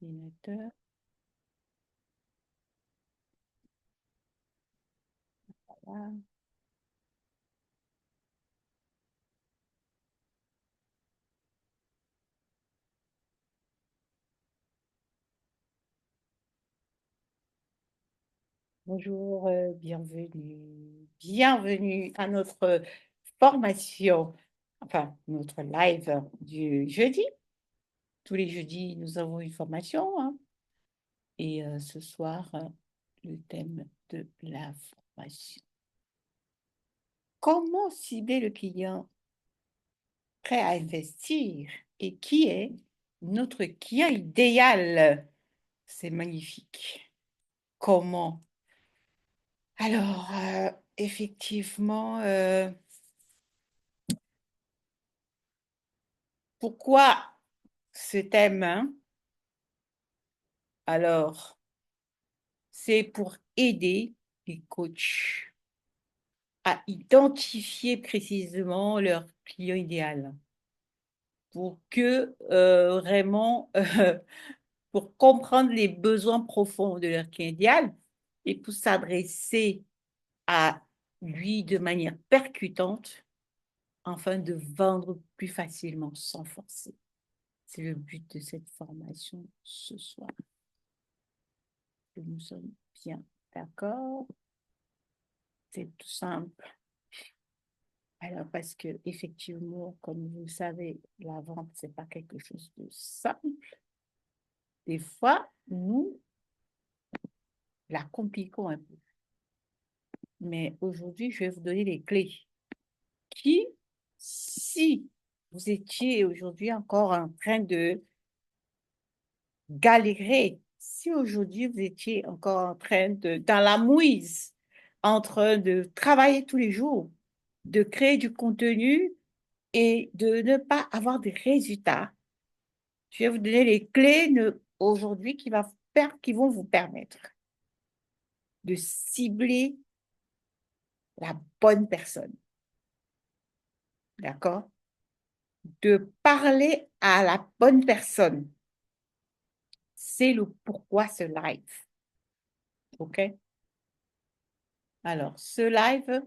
ordinateur. Voilà. Bonjour, bienvenue. Bienvenue à notre formation, enfin notre live du jeudi. Tous les jeudis, nous avons une formation, hein. Et ce soir, le thème de la formation. Comment cibler le client prêt à investir et qui est notre client idéal? C'est magnifique. Comment? Alors, effectivement, pourquoi ce thème, hein? Alors, c'est pour aider les coachs à identifier précisément leur client idéal, pour que vraiment, pour comprendre les besoins profonds de leur client idéal et pour s'adresser à lui de manière percutante, afin de vendre plus facilement sans forcer. C'est le but de cette formation ce soir. Que nous sommes bien d'accord. C'est tout simple. Alors, parce que effectivement, comme vous le savez, la vente, c'est pas quelque chose de simple. Des fois, nous la compliquons un peu. Mais aujourd'hui, je vais vous donner les clés qui, si vous étiez aujourd'hui encore en train de galérer, si aujourd'hui vous étiez encore en train de, dans la mouise, en train de travailler tous les jours, de créer du contenu et de ne pas avoir de résultats, je vais vous donner les clés aujourd'hui qui vont vous permettre de cibler la bonne personne. D'accord? De parler à la bonne personne. C'est le pourquoi ce live. OK? Alors, ce live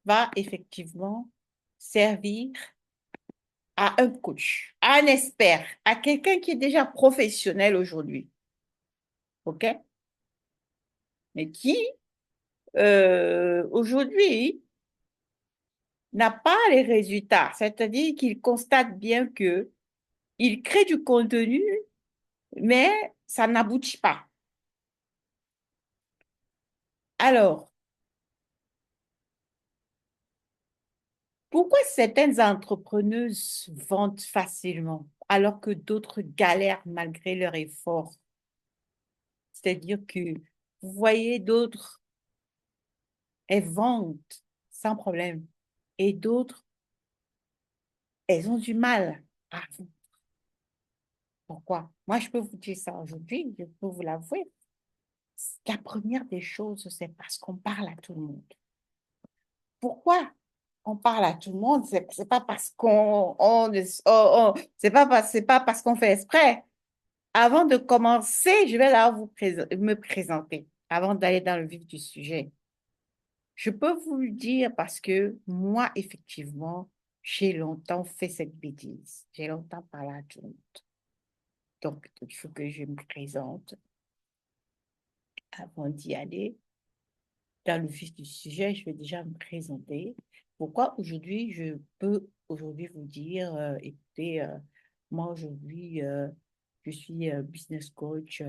va effectivement servir à un coach, à un expert, à quelqu'un qui est déjà professionnel aujourd'hui. OK? Mais qui, aujourd'hui, n'a pas les résultats. C'est-à-dire qu'il constate bien que il crée du contenu, mais ça n'aboutit pas. Alors, pourquoi certaines entrepreneuses vendent facilement alors que d'autres galèrent malgré leur effort? C'est-à-dire que vous voyez d'autres, elles vendent sans problème et d'autres, elles ont du mal à vendre. Pourquoi? Moi, je peux vous dire ça aujourd'hui, je peux vous l'avouer. La première des choses, c'est parce qu'on parle à tout le monde. Pourquoi on parle à tout le monde? C'est pas parce c'est pas parce qu'on fait exprès. Avant de commencer, je vais là me présenter avant d'aller dans le vif du sujet. Je peux vous le dire parce que moi, effectivement, j'ai longtemps fait cette bêtise. J'ai longtemps parlé à tout le monde. Donc, il faut que je me présente avant d'y aller. Dans le vif du sujet, je vais déjà me présenter. Pourquoi aujourd'hui, je peux aujourd'hui vous dire, écoutez, moi aujourd'hui, je suis business coach,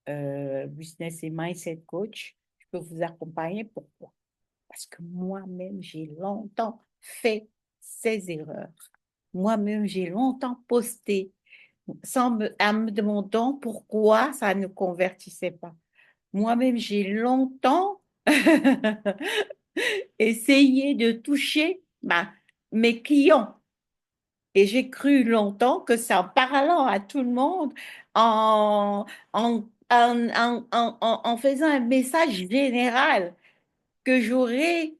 business et mindset coach. Je peux vous accompagner. Pourquoi? Parce que moi-même, j'ai longtemps fait ces erreurs. Moi-même, j'ai longtemps posté en me demandant pourquoi ça ne convertissait pas. Moi-même, j'ai longtemps essayé de toucher mes clients. Et j'ai cru longtemps que c'est en parlant à tout le monde, en, en faisant un message général, que j'aurais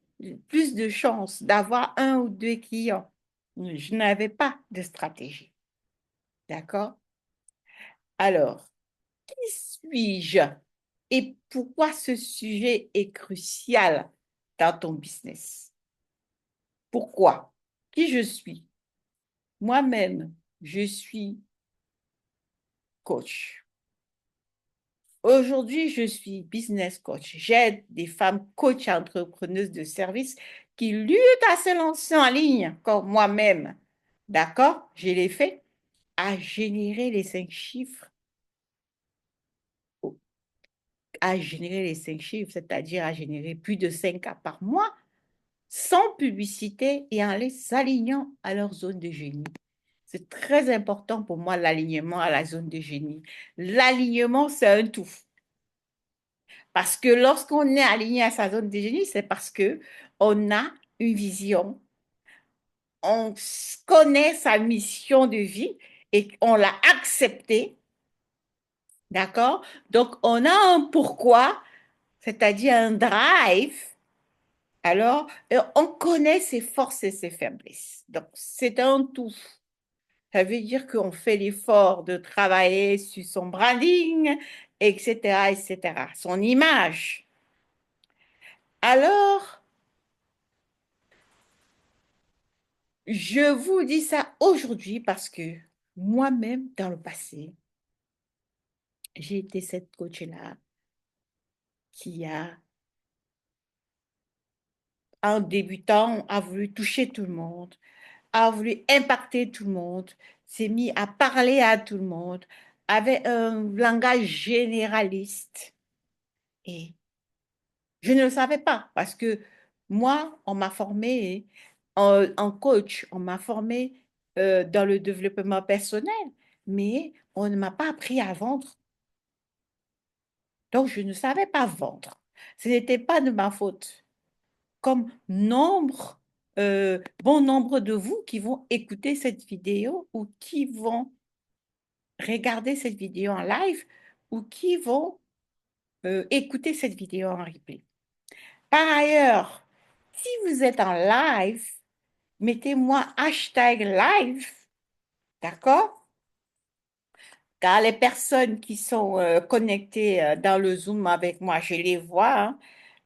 plus de chances d'avoir un ou deux clients. Je n'avais pas de stratégie. D'accord? Alors, suis-je et pourquoi ce sujet est crucial dans ton business? Pourquoi? Qui je suis? Moi-même, je suis coach. Aujourd'hui, je suis business coach. J'aide des femmes coach entrepreneuses de services qui luttent à se lancer en ligne, comme moi-même. D'accord? Je l'ai fait à générer les 5 chiffres, c'est-à-dire à générer plus de 5 cas par mois, sans publicité et en les alignant à leur zone de génie. C'est très important pour moi, l'alignement à la zone de génie. L'alignement, c'est un tout. Parce que lorsqu'on est aligné à sa zone de génie, c'est parce que on a une vision, on connaît sa mission de vie et on l'a acceptée, d'accord? Donc, on a un pourquoi, c'est-à-dire un drive. Alors, on connaît ses forces et ses faiblesses. Donc, c'est un tout. Ça veut dire qu'on fait l'effort de travailler sur son branding, etc., etc., son image. Alors, je vous dis ça aujourd'hui parce que moi-même, dans le passé, j'ai été cette coach-là qui a, en débutant, a voulu toucher tout le monde, a voulu impacter tout le monde, s'est mis à parler à tout le monde, avait un langage généraliste. Et je ne le savais pas parce que moi, on m'a formé en coach, on m'a formé dans le développement personnel, mais on ne m'a pas appris à vendre. Donc, je ne savais pas vendre. Ce n'était pas de ma faute. Comme bon nombre de vous qui vont écouter cette vidéo ou qui vont regarder cette vidéo en live ou qui vont écouter cette vidéo en replay. Par ailleurs, si vous êtes en live, mettez-moi hashtag live, d'accord? Car les personnes qui sont connectées dans le Zoom avec moi, je les vois, hein.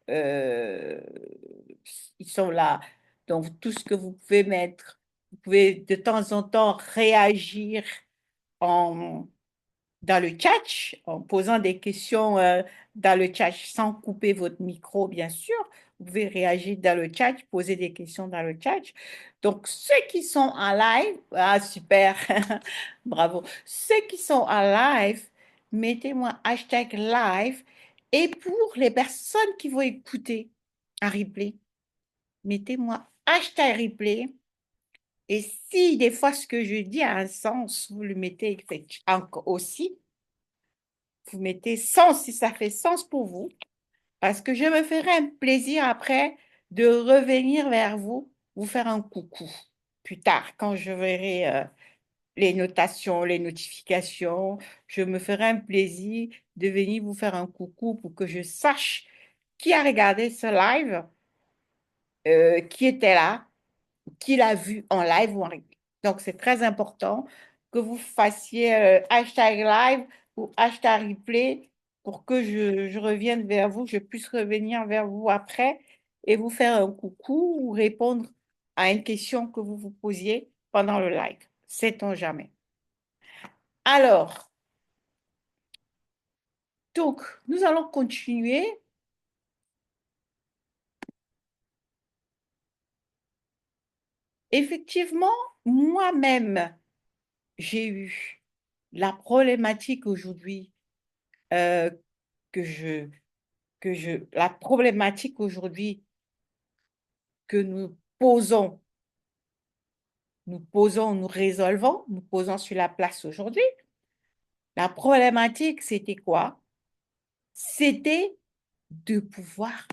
Euh, Ils sont là. Donc, tout ce que vous pouvez mettre, vous pouvez de temps en temps réagir en, dans le chat, en posant des questions dans le chat sans couper votre micro, bien sûr. Vous pouvez réagir dans le chat, poser des questions dans le chat. Donc, ceux qui sont en live, ah super, bravo. Ceux qui sont en live, mettez-moi hashtag live. Et pour les personnes qui vont écouter en replay, mettez-moi hashtag replay. Et si des fois ce que je dis a un sens, vous le mettez aussi. Vous mettez sens si ça fait sens pour vous, parce que je me ferai un plaisir après de revenir vers vous, vous faire un coucou plus tard quand je verrai les notations, les notifications. Je me ferai un plaisir de venir vous faire un coucou pour que je sache qui a regardé ce live, qui était là, qui l'a vu en live ou en replay. Donc, c'est très important que vous fassiez hashtag live ou hashtag replay pour que je revienne vers vous, je puisse revenir vers vous après et vous faire un coucou ou répondre à une question que vous vous posiez pendant le live. Sait-on jamais. Alors, donc, nous allons continuer. Effectivement, moi-même, j'ai eu la problématique aujourd'hui euh, que la problématique aujourd'hui que nous résolvons, nous posons sur la place aujourd'hui, la problématique, c'était quoi? C'était de pouvoir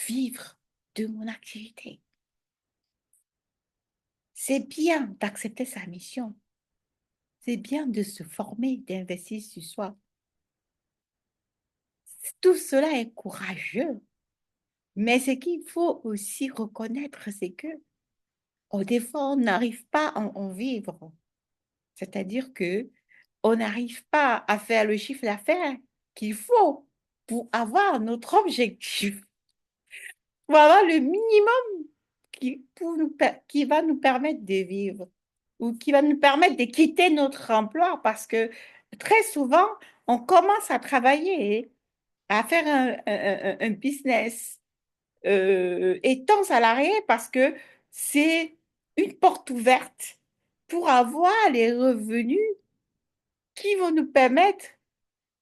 vivre de mon activité. C'est bien d'accepter sa mission. C'est bien de se former, d'investir sur soi. Tout cela est courageux. Mais ce qu'il faut aussi reconnaître, c'est que des fois, on n'arrive pas à en vivre. C'est-à-dire que on n'arrive pas à faire le chiffre d'affaires qu'il faut pour avoir notre objectif, pour avoir le minimum qui va nous permettre de vivre ou qui va nous permettre de quitter notre emploi parce que très souvent, on commence à travailler, à faire un business étant salarié parce que c'est une porte ouverte pour avoir les revenus qui vont nous permettre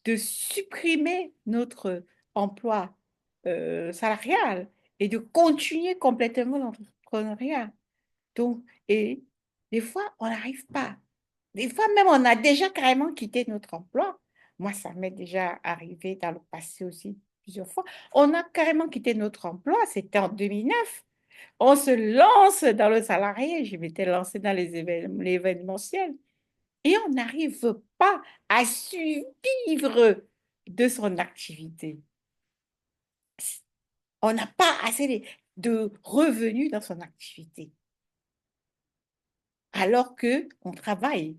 de supprimer notre emploi salarial et de continuer complètement l'entrepreneuriat. Donc, et des fois, on n'arrive pas. Des fois, même, on a déjà carrément quitté notre emploi. Moi, ça m'est déjà arrivé dans le passé aussi plusieurs fois. On a carrément quitté notre emploi, c'était en 2009. On se lance dans le salarié. Je m'étais lancée dans l'événementiel. Et on n'arrive pas à survivre de son activité. On n'a pas assez de revenus dans son activité. Alors que on travaille.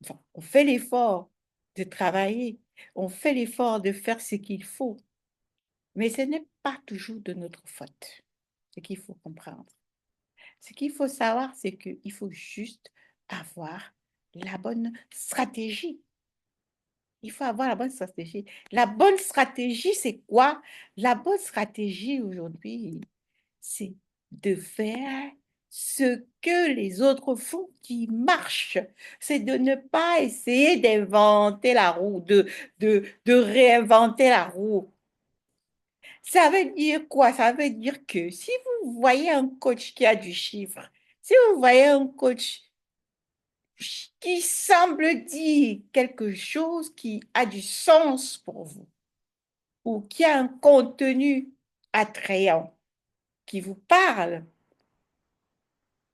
Enfin, on fait l'effort de travailler. On fait l'effort de faire ce qu'il faut. Mais ce n'est pas toujours de notre faute. Ce qu'il faut comprendre. Ce qu'il faut savoir, c'est qu'il faut juste avoir la bonne stratégie. Il faut avoir la bonne stratégie. La bonne stratégie, c'est quoi? La bonne stratégie aujourd'hui, c'est de faire ce que les autres font qui marche. C'est de ne pas essayer d'inventer la roue, de réinventer la roue. Ça veut dire quoi? Ça veut dire que si vous voyez un coach qui a du chiffre, si vous voyez un coach qui semble dire quelque chose qui a du sens pour vous ou qui a un contenu attrayant, qui vous parle,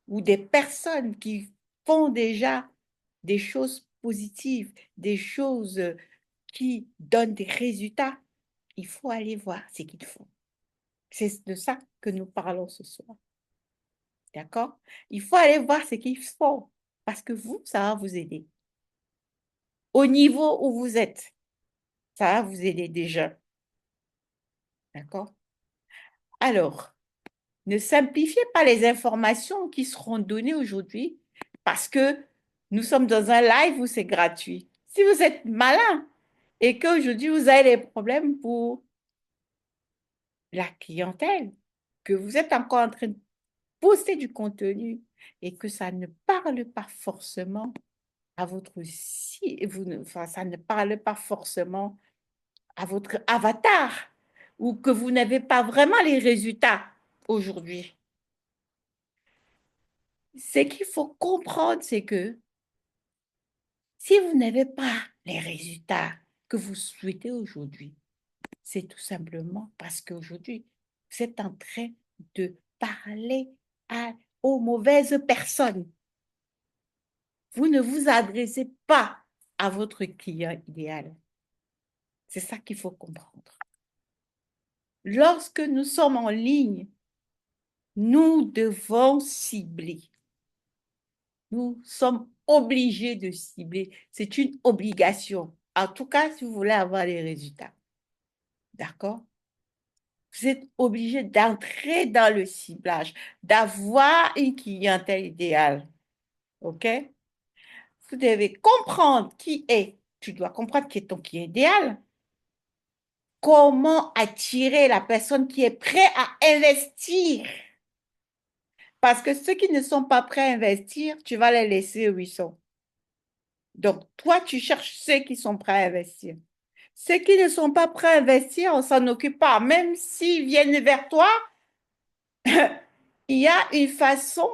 ou des personnes qui font déjà des choses positives, des choses qui donnent des résultats, il faut aller voir ce qu'ils font. C'est de ça que nous parlons ce soir. D'accord? Il faut aller voir ce qu'ils font parce que vous, ça va vous aider. Au niveau où vous êtes, ça va vous aider déjà. D'accord? Alors, ne simplifiez pas les informations qui seront données aujourd'hui parce que nous sommes dans un live où c'est gratuit. Si vous êtes malin et qu'aujourd'hui vous avez des problèmes pour la clientèle, que vous êtes encore en train de poster du contenu et que ça ne parle pas forcément à votre site, enfin, ça ne parle pas forcément à votre avatar ou que vous n'avez pas vraiment les résultats aujourd'hui. Ce qu'il faut comprendre, c'est que si vous n'avez pas les résultats que vous souhaitez aujourd'hui, c'est tout simplement parce qu'aujourd'hui, vous êtes en train de parler aux mauvaises personnes. Vous ne vous adressez pas à votre client idéal. C'est ça qu'il faut comprendre. Lorsque nous sommes en ligne, nous devons cibler. Nous sommes obligés de cibler. C'est une obligation. En tout cas, si vous voulez avoir les résultats. D'accord? Vous êtes obligé d'entrer dans le ciblage, d'avoir une clientèle idéale. OK? Vous devez comprendre qui est. Tu dois comprendre qui est ton client idéal. Comment attirer la personne qui est prête à investir. Parce que ceux qui ne sont pas prêts à investir, tu vas les laisser où ils sont. Donc, toi, tu cherches ceux qui sont prêts à investir. Ceux qui ne sont pas prêts à investir, on s'en occupe pas. Même s'ils viennent vers toi, il y a une façon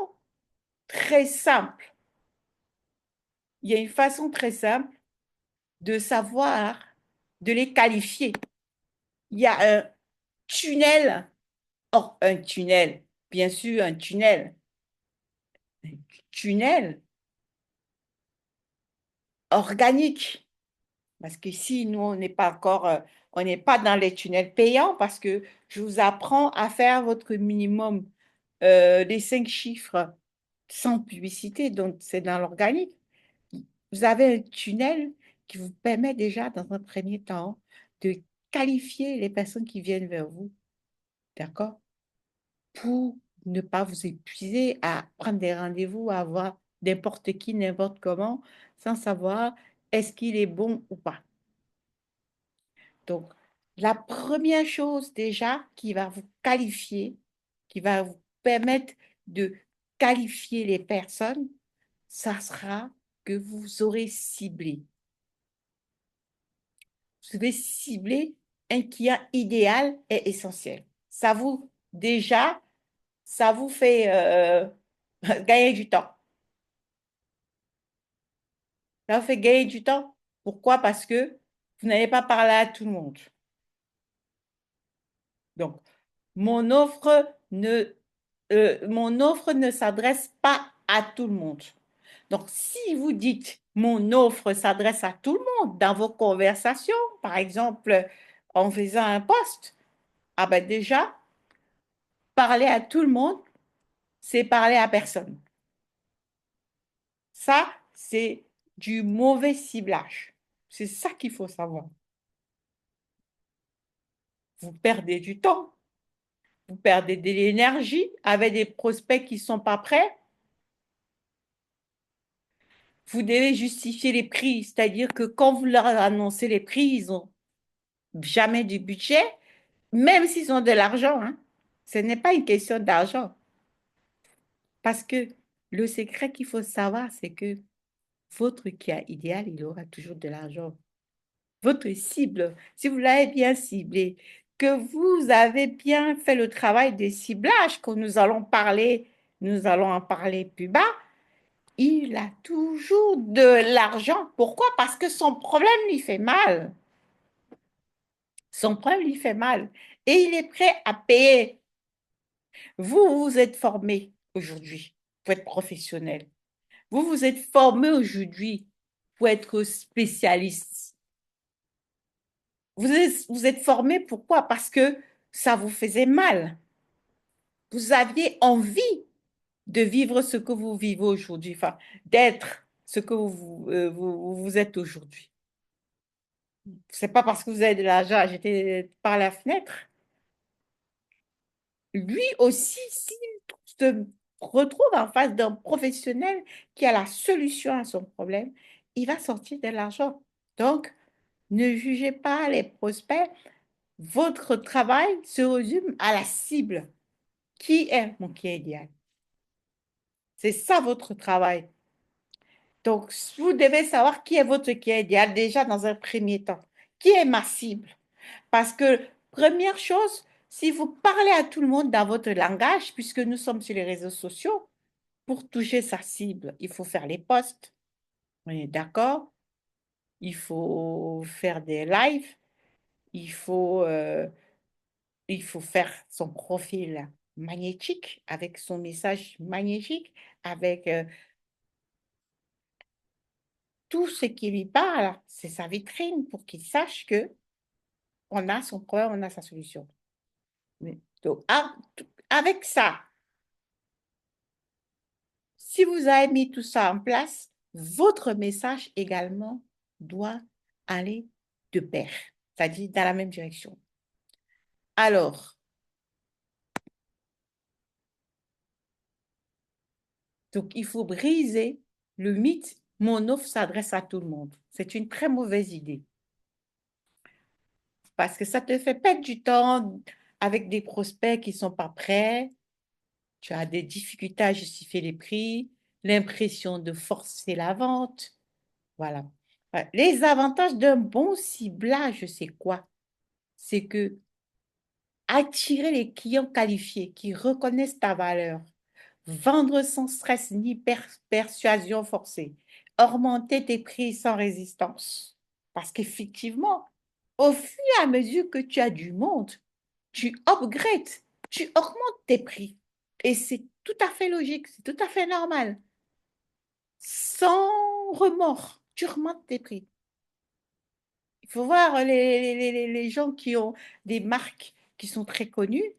très simple. Il y a une façon très simple de savoir, de les qualifier. Il y a un tunnel, un tunnel, bien sûr, un tunnel organique. Parce que si nous, on n'est pas encore, on n'est pas dans les tunnels payants, parce que je vous apprends à faire votre minimum des 5 chiffres sans publicité, donc c'est dans l'organique. Vous avez un tunnel qui vous permet déjà, dans un premier temps, de qualifier les personnes qui viennent vers vous, d'accord? Pour ne pas vous épuiser à prendre des rendez-vous, à voir n'importe qui, n'importe comment, sans savoir est-ce qu'il est bon ou pas. Donc, la première chose déjà qui va vous qualifier, qui va vous permettre de qualifier les personnes, ça sera que vous aurez ciblé. Vous devez cibler un client idéal et essentiel. Ça vous, déjà, ça vous fait gagner du temps. Ça vous fait gagner du temps. Pourquoi? Parce que vous n'allez pas parler à tout le monde. Donc, mon offre mon offre ne s'adresse pas à tout le monde. Donc, si vous dites mon offre s'adresse à tout le monde dans vos conversations, par exemple, en faisant un post, ah ben déjà, parler à tout le monde, c'est parler à personne. Ça, c'est du mauvais ciblage. C'est ça qu'il faut savoir. Vous perdez du temps, vous perdez de l'énergie avec des prospects qui ne sont pas prêts. Vous devez justifier les prix, c'est-à-dire que quand vous leur annoncez les prix, ils n'ont jamais du budget, même s'ils ont de l'argent, hein. Ce n'est pas une question d'argent. Parce que le secret qu'il faut savoir, c'est que votre client idéal, il aura toujours de l'argent. Votre cible, si vous l'avez bien ciblé, que vous avez bien fait le travail de ciblage, que nous allons en parler plus bas, il a toujours de l'argent. Pourquoi? Parce que son problème lui fait mal. Son problème lui fait mal. Et il est prêt à payer. Vous, vous êtes formé aujourd'hui pour être professionnel. Vous, vous êtes formé aujourd'hui pour être spécialiste. Vous êtes formé pourquoi? Parce que ça vous faisait mal. Vous aviez envie de vivre ce que vous vivez aujourd'hui, enfin, d'être ce que vous êtes aujourd'hui. C'est pas parce que vous avez de l'argent à jeter par la fenêtre. Lui aussi, s'il se retrouve en face d'un professionnel qui a la solution à son problème, il va sortir de l'argent. Donc, ne jugez pas les prospects. Votre travail se résume à la cible. Qui est mon client idéal? C'est ça votre travail. Donc, vous devez savoir qui est votre client idéal déjà dans un premier temps. Qui est ma cible? Parce que, première chose, si vous parlez à tout le monde dans votre langage, puisque nous sommes sur les réseaux sociaux, pour toucher sa cible, il faut faire les posts. On est d'accord? Il faut faire des lives. Il faut, euh, il faut faire son profil magnétique avec son message magnétique, avec tout ce qui lui parle. C'est sa vitrine pour qu'il sache que on a son problème, on a sa solution. Donc, avec ça, si vous avez mis tout ça en place, votre message également doit aller de pair, c'est-à-dire dans la même direction. Alors, donc il faut briser le mythe, mon offre s'adresse à tout le monde. C'est une très mauvaise idée parce que ça te fait perdre du temps avec des prospects qui ne sont pas prêts. Tu as des difficultés à justifier les prix, l'impression de forcer la vente. Voilà. Les avantages d'un bon ciblage, c'est quoi? C'est que attirer les clients qualifiés qui reconnaissent ta valeur, vendre sans stress ni persuasion forcée, augmenter tes prix sans résistance. Parce qu'effectivement, au fur et à mesure que tu as du monde, tu upgrades, tu augmentes tes prix. Et c'est tout à fait logique, c'est tout à fait normal. Sans remords, tu augmentes tes prix. Il faut voir les gens qui ont des marques qui sont très connues.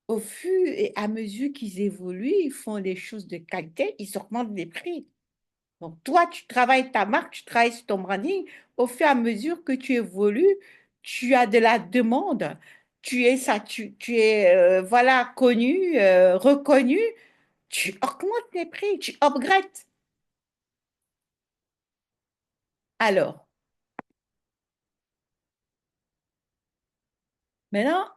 Au fur et à mesure qu'ils évoluent, ils font des choses de qualité, ils augmentent les prix. Donc, toi, tu travailles ta marque, tu travailles sur ton branding. Au fur et à mesure que tu évolues, tu as de la demande. Tu es ça, tu es voilà, connu, reconnu. Tu augmentes tes prix, tu upgrades. Alors, maintenant,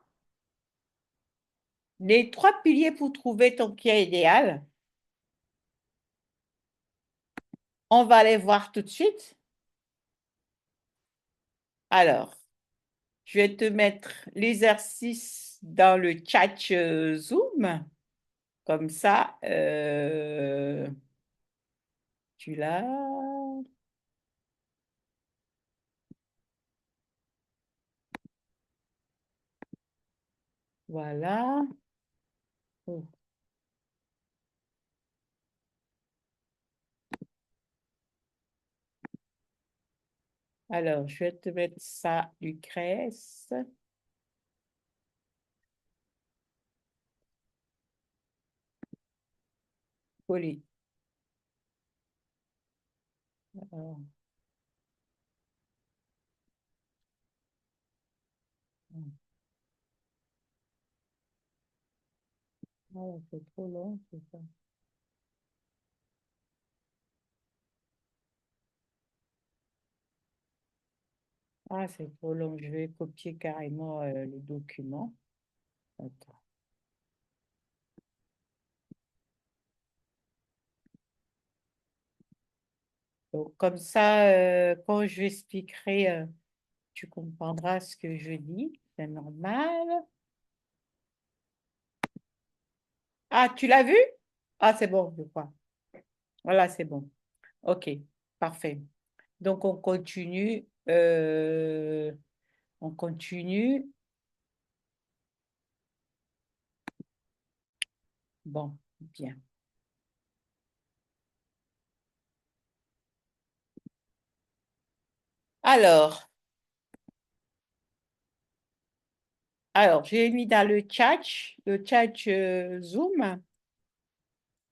les trois piliers pour trouver ton client idéal, on va les voir tout de suite. Alors, je vais te mettre l'exercice dans le chat Zoom. Comme ça, tu l'as. Voilà. Oh. Alors, je vais te mettre ça, Lucrèce. Coller. Alors, c'est trop long, c'est ça. Ah, c'est trop long. Je vais copier carrément le document. Attends. Donc, comme ça, quand je expliquerai, tu comprendras ce que je dis. C'est normal. Ah, tu l'as vu? Ah, c'est bon, je crois. Voilà, c'est bon. OK, parfait. Donc, on continue. On continue. Bon, bien. Alors, alors, j'ai mis dans le chat Zoom.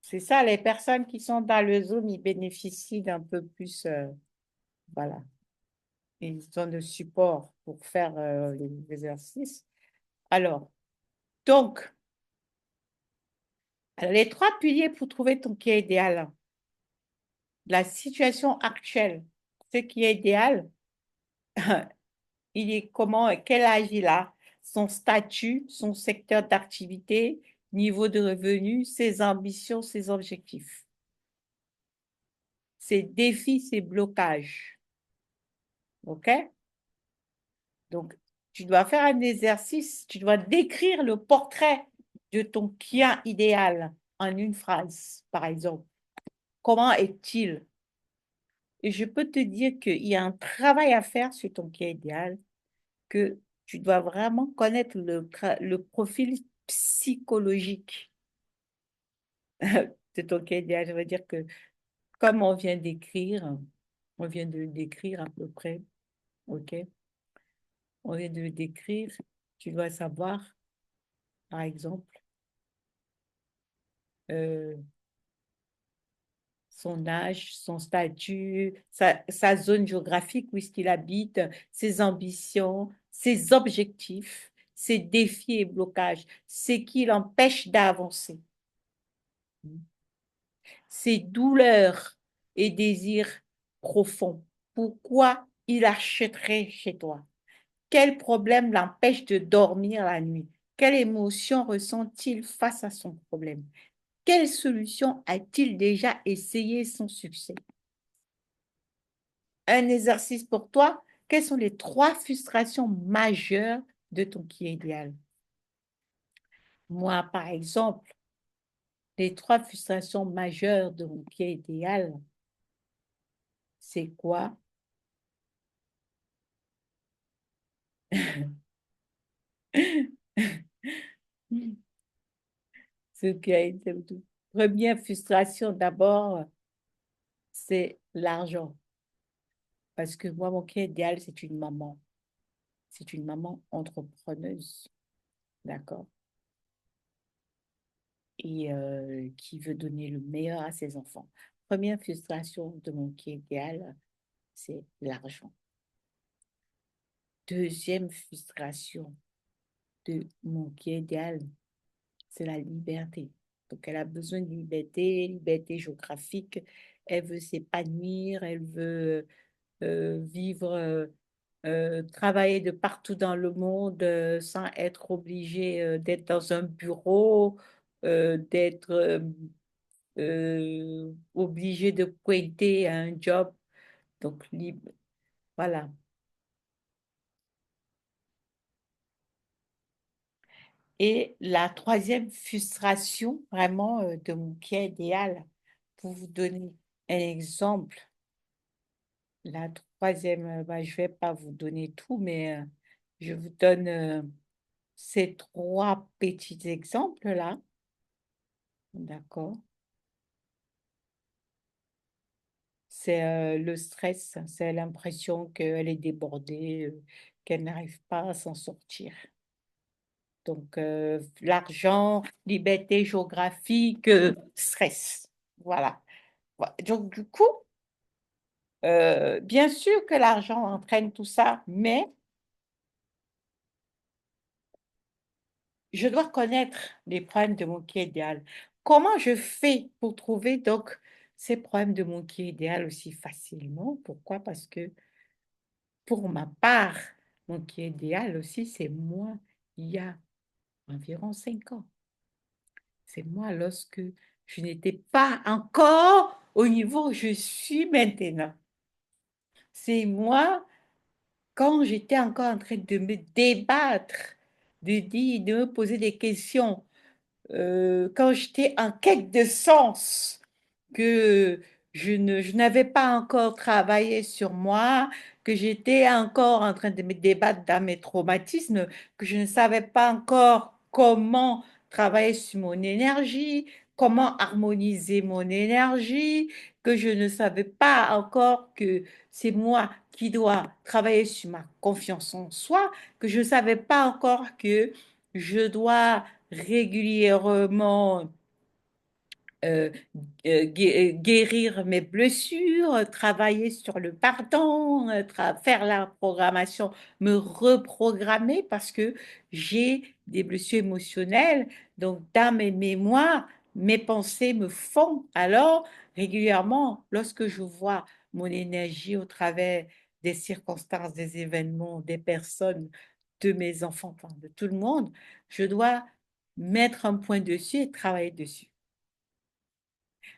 C'est ça, les personnes qui sont dans le Zoom, ils bénéficient d'un peu plus, voilà. Ils ont de support pour faire les exercices. Alors, donc, alors, les trois piliers pour trouver ton qui est idéal. La situation actuelle, ce qui est idéal, il est comment, quel âge il a, son statut, son secteur d'activité, niveau de revenu, ses ambitions, ses objectifs, ses défis, ses blocages. OK? Donc, tu dois faire un exercice, tu dois décrire le portrait de ton client idéal en une phrase, par exemple. Comment est-il? Et je peux te dire qu'il y a un travail à faire sur ton client idéal, que tu dois vraiment connaître le profil psychologique de ton client idéal. Je veux dire que, comme on vient de le décrire à peu près, OK? On vient de le décrire, tu dois savoir, par exemple, euh, son âge, son statut, sa zone géographique où est-ce qu'il habite, ses ambitions, ses objectifs, ses défis et blocages, ce qui l'empêche d'avancer, ses douleurs et désirs profonds. Pourquoi il achèterait chez toi? Quel problème l'empêche de dormir la nuit? Quelle émotion ressent-il face à son problème? Quelle solution a-t-il déjà essayé sans succès? Un exercice pour toi. Quelles sont les trois frustrations majeures de ton qui est idéal? Moi, par exemple, les trois frustrations majeures de mon qui est idéal, c'est quoi? Ce qui a été première frustration d'abord, c'est l'argent. Parce que moi, mon qui est idéal, c'est une maman. C'est une maman entrepreneuse, d'accord? Et qui veut donner le meilleur à ses enfants. première frustration de mon qui idéal, c'est l'argent. Deuxième frustration de mon qui idéal, c'est la liberté. Donc, elle a besoin de liberté, liberté géographique. Elle veut s'épanouir, elle veut vivre, travailler de partout dans le monde sans être obligée d'être dans un bureau, d'être obligée de pointer à un job. Donc, libre. Voilà. Et la troisième frustration, vraiment, de mon pied idéal, pour vous donner un exemple, la troisième, bah, je vais pas vous donner tout, mais je vous donne ces trois petits exemples-là. D'accord. C'est le stress, c'est l'impression qu'elle est débordée, qu'elle n'arrive pas à s'en sortir. Donc, l'argent, liberté géographique, stress. Voilà. Donc, du coup, bien sûr que l'argent entraîne tout ça, mais je dois connaître les problèmes de mon qui idéal. Comment je fais pour trouver donc ces problèmes de mon qui idéal aussi facilement? Pourquoi? Parce que pour ma part, mon qui idéal aussi, c'est moi il y a environ 5 ans. C'est moi lorsque je n'étais pas encore au niveau où je suis maintenant. C'est moi quand j'étais encore en train de me débattre, de me poser des questions, quand j'étais en quête de sens, que je n'avais pas encore travaillé sur moi, que j'étais encore en train de me débattre dans mes traumatismes, que je ne savais pas encore comment travailler sur mon énergie, comment harmoniser mon énergie, que je ne savais pas encore que c'est moi qui dois travailler sur ma confiance en soi, que je ne savais pas encore que je dois régulièrement euh, guérir mes blessures, travailler sur le pardon, faire la programmation, me reprogrammer parce que j'ai des blessures émotionnelles. Donc, dans mes mémoires, mes pensées me font. Alors, régulièrement, lorsque je vois mon énergie au travers des circonstances, des événements, des personnes, de mes enfants, enfin, de tout le monde, je dois mettre un point dessus et travailler dessus.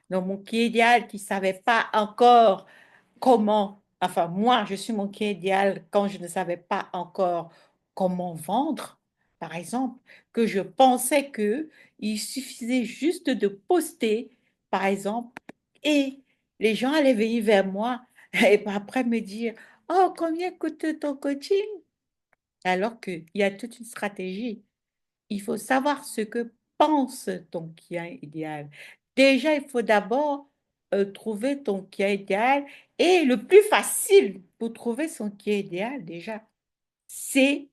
Donc, mon qui idéal qui ne savait pas encore comment, enfin, moi, je suis mon qui idéal quand je ne savais pas encore comment vendre, par exemple, que je pensais que il suffisait juste de poster, par exemple, et les gens allaient venir vers moi et après me dire, oh, combien coûte ton coaching? Alors qu'il y a toute une stratégie. Il faut savoir ce que pense ton client idéal. Déjà, il faut d'abord trouver ton client idéal. Et le plus facile pour trouver son client idéal, déjà, c'est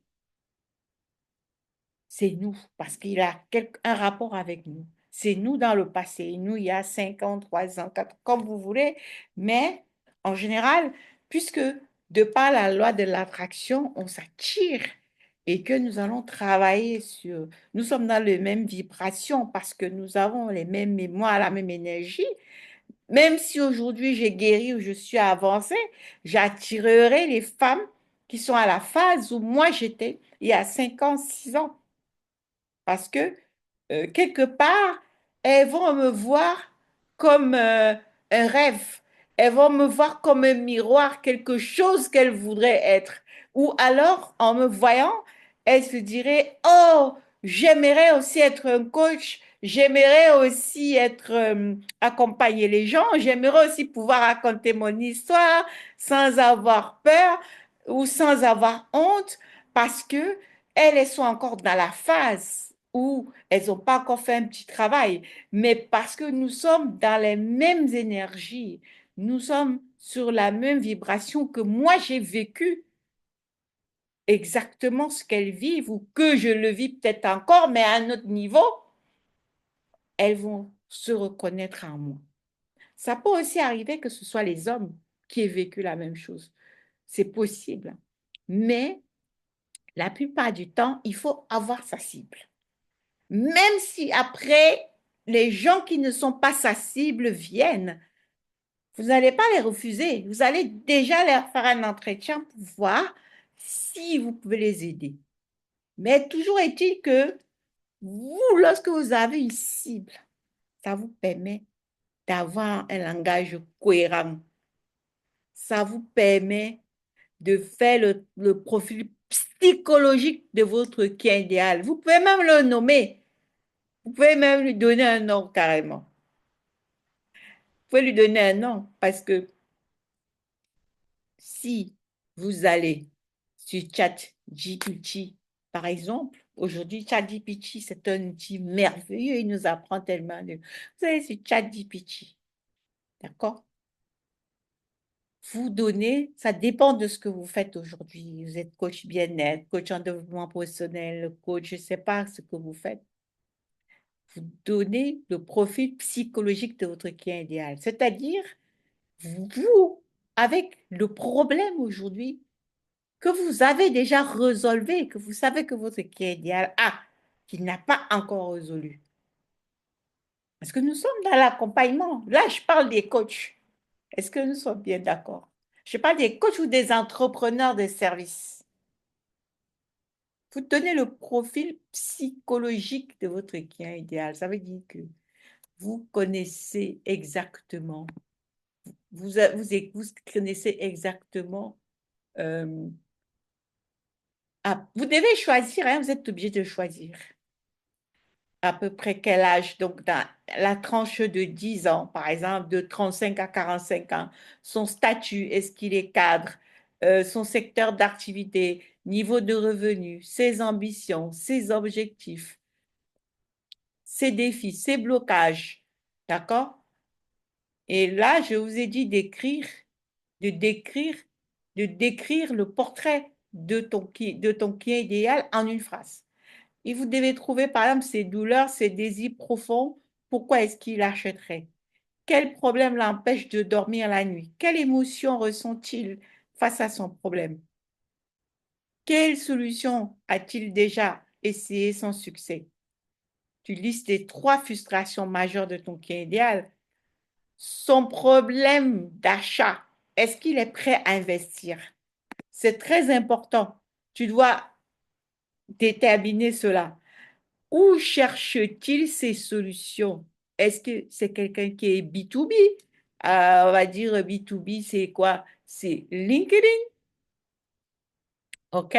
c'est nous, parce qu'il a un rapport avec nous. C'est nous dans le passé, nous il y a 5 ans, 3 ans, 4 comme vous voulez, mais en général, puisque de par la loi de l'attraction, on s'attire et que nous allons travailler sur, nous sommes dans les mêmes vibrations parce que nous avons les mêmes mémoires, la même énergie. Même si aujourd'hui j'ai guéri ou je suis avancée, j'attirerai les femmes qui sont à la phase où moi j'étais il y a 5 ans, 6 ans. Parce que quelque part, elles vont me voir comme un rêve. Elles vont me voir comme un miroir, quelque chose qu'elles voudraient être. Ou alors, en me voyant, elles se diraient, oh, j'aimerais aussi être un coach. J'aimerais aussi être accompagner les gens. J'aimerais aussi pouvoir raconter mon histoire sans avoir peur ou sans avoir honte parce que elles sont encore dans la phase où elles n'ont pas encore fait un petit travail, mais parce que nous sommes dans les mêmes énergies, nous sommes sur la même vibration que moi j'ai vécu exactement ce qu'elles vivent ou que je le vis peut-être encore, mais à un autre niveau, elles vont se reconnaître en moi. Ça peut aussi arriver que ce soit les hommes qui aient vécu la même chose. C'est possible. Mais la plupart du temps, il faut avoir sa cible. Même si après, les gens qui ne sont pas sa cible viennent, vous n'allez pas les refuser. Vous allez déjà leur faire un entretien pour voir si vous pouvez les aider. Mais toujours est-il que vous, lorsque vous avez une cible, ça vous permet d'avoir un langage cohérent. Ça vous permet de faire le profil psychologique de votre client idéal. Vous pouvez même le nommer. Vous pouvez même lui donner un nom carrément. Vous pouvez lui donner un nom parce que si vous allez sur ChatGPT, par exemple, aujourd'hui, ChatGPT, c'est un outil merveilleux. Il nous apprend tellement de... Vous allez sur ChatGPT, d'accord? Vous donnez, ça dépend de ce que vous faites aujourd'hui. Vous êtes coach bien-être, coach en développement professionnel, coach, je ne sais pas ce que vous faites. Vous donnez le profil psychologique de votre client idéal. C'est-à-dire, vous, avec le problème aujourd'hui que vous avez déjà résolu, que vous savez que votre client idéal a, qu'il n'a pas encore résolu. Parce que nous sommes dans l'accompagnement. Là, je parle des coachs. Est-ce que nous sommes bien d'accord? Je parle des coachs ou des entrepreneurs de services. Vous donnez le profil psychologique de votre client idéal. Ça veut dire que vous connaissez exactement, vous connaissez exactement. euh, vous devez choisir, hein, vous êtes obligé de choisir à peu près quel âge. Donc, dans la tranche de 10 ans, par exemple, de 35 à 45 ans, son statut, est-ce qu'il est cadre, son secteur d'activité, niveau de revenu, ses ambitions, ses objectifs, ses défis, ses blocages. D'accord? Et là, je vous ai dit de décrire, de décrire le portrait de ton client idéal en une phrase. Et vous devez trouver, par exemple, ses douleurs, ses désirs profonds. Pourquoi est-ce qu'il achèterait? Quel problème l'empêche de dormir la nuit? Quelle émotion ressent-il face à son problème? Quelle solution a-t-il déjà essayé sans succès? Tu listes les trois frustrations majeures de ton client idéal. Son problème d'achat, est-ce qu'il est prêt à investir? C'est très important. Tu dois déterminer cela. Où cherche-t-il ses solutions? Est-ce que c'est quelqu'un qui est B2B? On va dire B2B, c'est quoi? C'est LinkedIn, OK?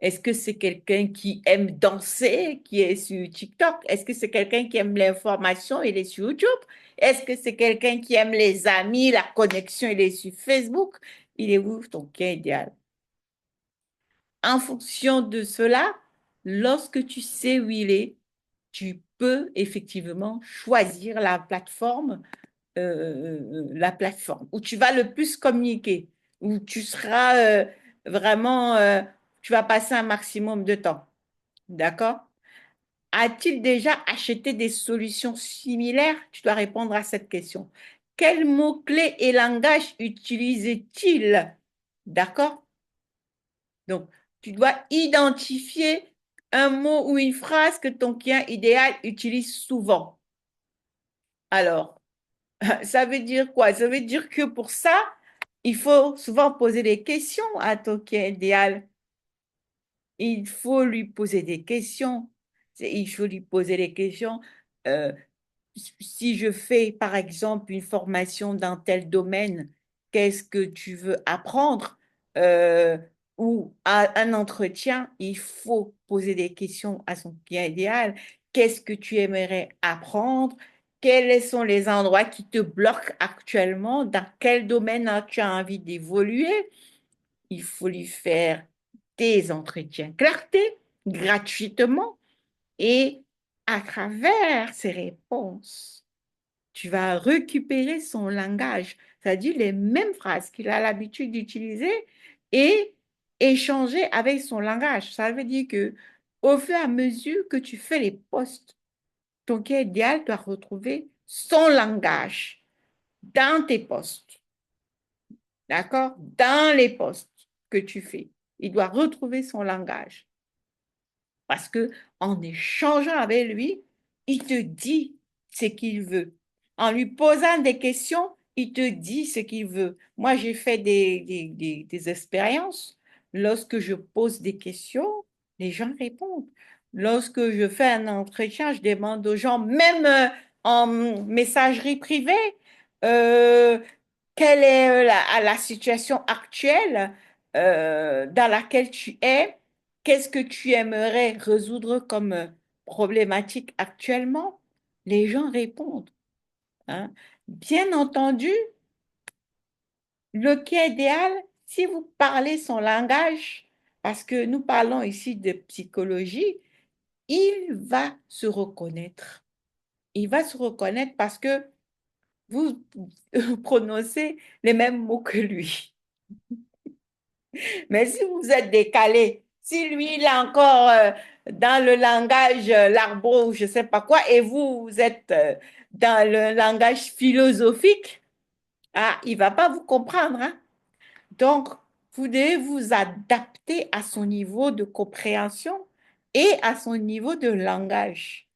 Est-ce que c'est quelqu'un qui aime danser, qui est sur TikTok? Est-ce que c'est quelqu'un qui aime l'information, il est sur YouTube? Est-ce que c'est quelqu'un qui aime les amis, la connexion, il est sur Facebook? Il est où ton client idéal? En fonction de cela, lorsque tu sais où il est, tu peux effectivement choisir la plateforme où tu vas le plus communiquer, où tu seras vraiment, tu vas passer un maximum de temps. D'accord? A-t-il déjà acheté des solutions similaires? Tu dois répondre à cette question. Quels mots-clés et langages utilise-t-il? D'accord? Donc, tu dois identifier un mot ou une phrase que ton client idéal utilise souvent. Alors, ça veut dire quoi? Ça veut dire que pour ça, il faut souvent poser des questions à ton client idéal. Il faut lui poser des questions. Il faut lui poser des questions. Euh, si je fais, par exemple, une formation dans tel domaine, qu'est-ce que tu veux apprendre? Euh, ou à un entretien, il faut poser des questions à son client idéal. Qu'est-ce que tu aimerais apprendre? Quels sont les endroits qui te bloquent actuellement? Dans quel domaine tu as envie d'évoluer? Il faut lui faire des entretiens clarté gratuitement et à travers ses réponses tu vas récupérer son langage, c'est-à-dire les mêmes phrases qu'il a l'habitude d'utiliser et échanger avec son langage. Ça veut dire que au fur et à mesure que tu fais les posts, ton cas idéal doit retrouver son langage. dans tes postes, d'accord? Dans les postes que tu fais. Il doit retrouver son langage. Parce que en échangeant avec lui, il te dit ce qu'il veut. En lui posant des questions, il te dit ce qu'il veut. Moi, j'ai fait des expériences. Lorsque je pose des questions, les gens répondent. Lorsque je fais un entretien, je demande aux gens, même en messagerie privée, euh, quelle est la situation actuelle dans laquelle tu es? Qu'est-ce que tu aimerais résoudre comme problématique actuellement? Les gens répondent, hein. Bien entendu, le cas idéal, si vous parlez son langage, parce que nous parlons ici de psychologie, il va se reconnaître. Il va se reconnaître parce que vous prononcez les mêmes mots que lui. Mais si vous êtes décalé, si lui, il est encore dans le langage l'argot ou je ne sais pas quoi, et vous, vous êtes dans le langage philosophique, ah, il ne va pas vous comprendre, hein. Donc, vous devez vous adapter à son niveau de compréhension et à son niveau de langage.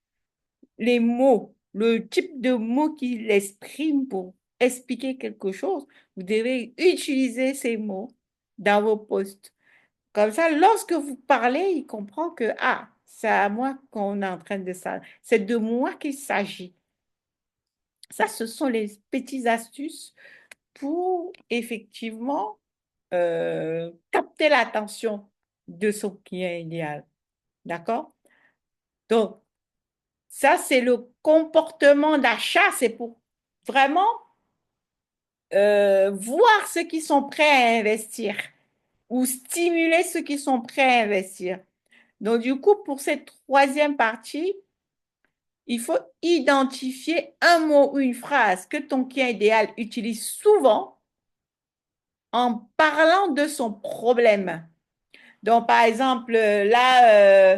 Les mots, le type de mots qu'il exprime pour expliquer quelque chose, vous devez utiliser ces mots dans vos postes. Comme ça, lorsque vous parlez, il comprend que, ah, c'est à moi qu'on est en train de ça. C'est de moi qu'il s'agit. Ça, ce sont les petites astuces pour effectivement capter l'attention de son client idéal. D'accord? Donc, ça, c'est le comportement d'achat. C'est pour vraiment voir ceux qui sont prêts à investir ou stimuler ceux qui sont prêts à investir. Donc, du coup, pour cette troisième partie, il faut identifier un mot ou une phrase que ton client idéal utilise souvent en parlant de son problème. Donc, par exemple, là,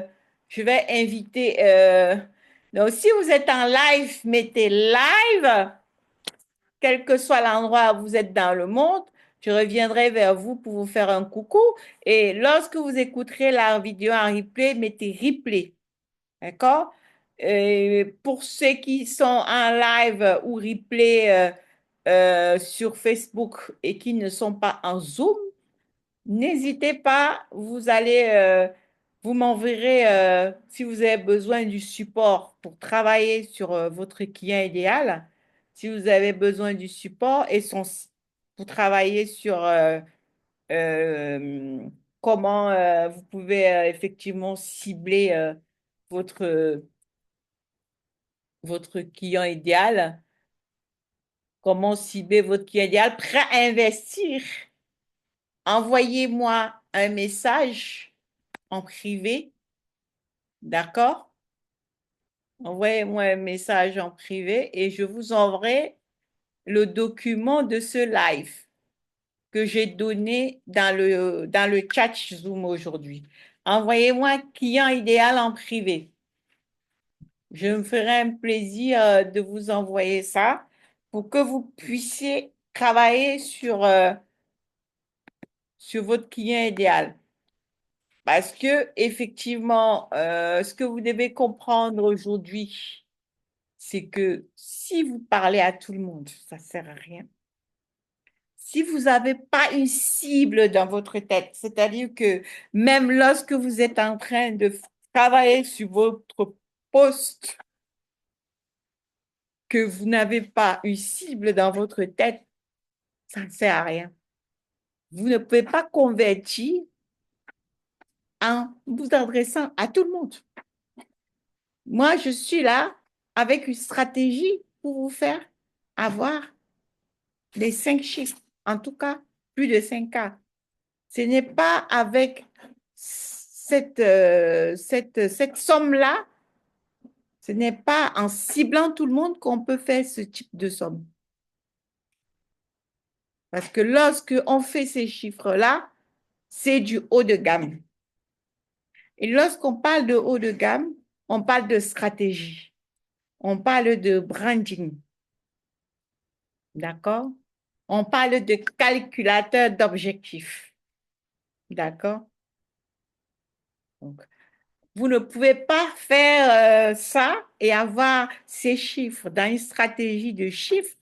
je vais inviter. Donc, si vous êtes en live, mettez live, quel que soit l'endroit où vous êtes dans le monde. Je reviendrai vers vous pour vous faire un coucou. Et lorsque vous écouterez la vidéo en replay, mettez replay. D'accord? Pour ceux qui sont en live ou replay sur Facebook et qui ne sont pas en Zoom, n'hésitez pas, vous m'enverrez si vous avez besoin du support pour travailler sur votre client idéal, si vous avez besoin du support pour travailler sur euh, comment vous pouvez effectivement cibler votre votre client idéal, comment cibler votre client idéal, prêt à investir, envoyez-moi un message en privé, d'accord? Envoyez-moi un message en privé et je vous enverrai le document de ce live que j'ai donné dans le chat Zoom aujourd'hui. Envoyez-moi un client idéal en privé. Je me ferai un plaisir de vous envoyer ça pour que vous puissiez travailler sur votre client idéal. Parce que, effectivement, ce que vous devez comprendre aujourd'hui, c'est que si vous parlez à tout le monde, ça ne sert à rien. Si vous n'avez pas une cible dans votre tête, c'est-à-dire que même lorsque vous êtes en train de travailler sur votre poste, que vous n'avez pas une cible dans votre tête, ça ne sert à rien. Vous ne pouvez pas convertir en vous adressant à tout le monde. Moi, je suis là avec une stratégie pour vous faire avoir les 5 chiffres, en tout cas plus de 5 cas. Ce n'est pas avec cette somme-là, ce n'est pas en ciblant tout le monde qu'on peut faire ce type de somme. Parce que lorsque on fait ces chiffres-là, c'est du haut de gamme. Et lorsqu'on parle de haut de gamme, on parle de stratégie, on parle de branding. D'accord? On parle de calculateur d'objectifs. D'accord? Donc, vous ne pouvez pas faire ça et avoir ces chiffres dans une stratégie de chiffres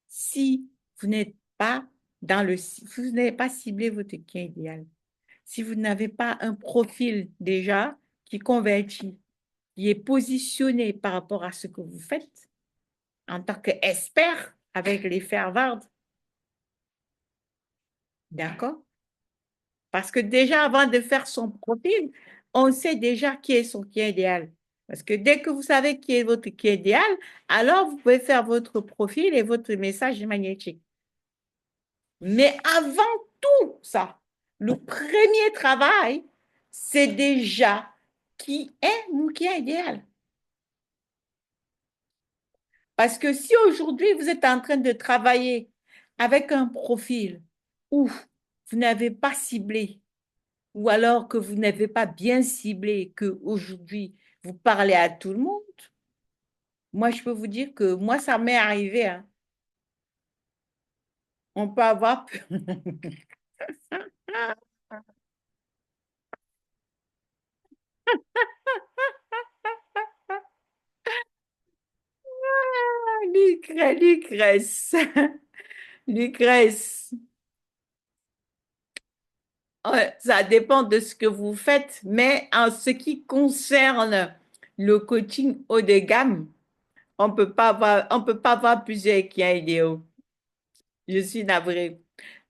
si vous n'êtes pas vous n'avez pas ciblé votre client idéal. Si vous n'avez pas un profil déjà qui convertit, qui est positionné par rapport à ce que vous faites en tant qu'expert avec les Harvard, d'accord? Parce que déjà, avant de faire son profil, on sait déjà qui est son client idéal. Parce que dès que vous savez qui est votre client idéal, alors vous pouvez faire votre profil et votre message magnétique. Mais avant tout ça, le premier travail, c'est déjà qui est mon client idéal. Parce que si aujourd'hui vous êtes en train de travailler avec un profil où vous n'avez pas ciblé, ou alors que vous n'avez pas bien ciblé, que aujourd'hui vous parlez à tout le monde, moi je peux vous dire que moi ça m'est arrivé, hein. On peut avoir Lucrèce, Lucrèce. Ouais, ça dépend de ce que vous faites, mais en ce qui concerne le coaching haut de gamme, on peut pas avoir plusieurs clients idéaux. Je suis navrée.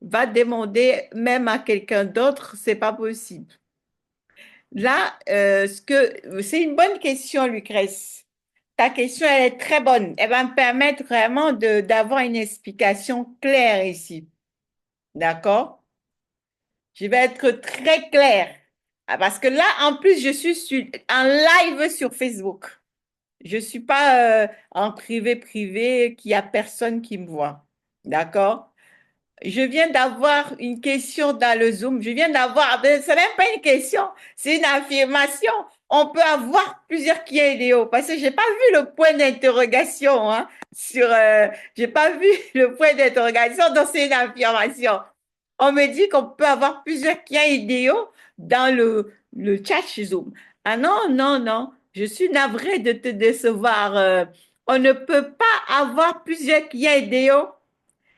Va demander même à quelqu'un d'autre, c'est pas possible. Là, c'est une bonne question, Lucrèce. Ta question, elle est très bonne. Elle va me permettre vraiment d'avoir une explication claire ici. D'accord? Je vais être très claire. Ah, parce que là, en plus, je suis en live sur Facebook. Je ne suis pas en privé, qu'il n'y a personne qui me voit. D'accord? Je viens d'avoir une question dans le Zoom. Je viens d'avoir, ce n'est même pas une question, c'est une affirmation. On peut avoir plusieurs clients idéaux parce que j'ai pas vu le point d'interrogation, hein, j'ai pas vu le point d'interrogation, donc c'est une affirmation. On me dit qu'on peut avoir plusieurs clients idéaux dans le chat Zoom. Ah non, non, non, je suis navrée de te décevoir. On ne peut pas avoir plusieurs clients idéaux.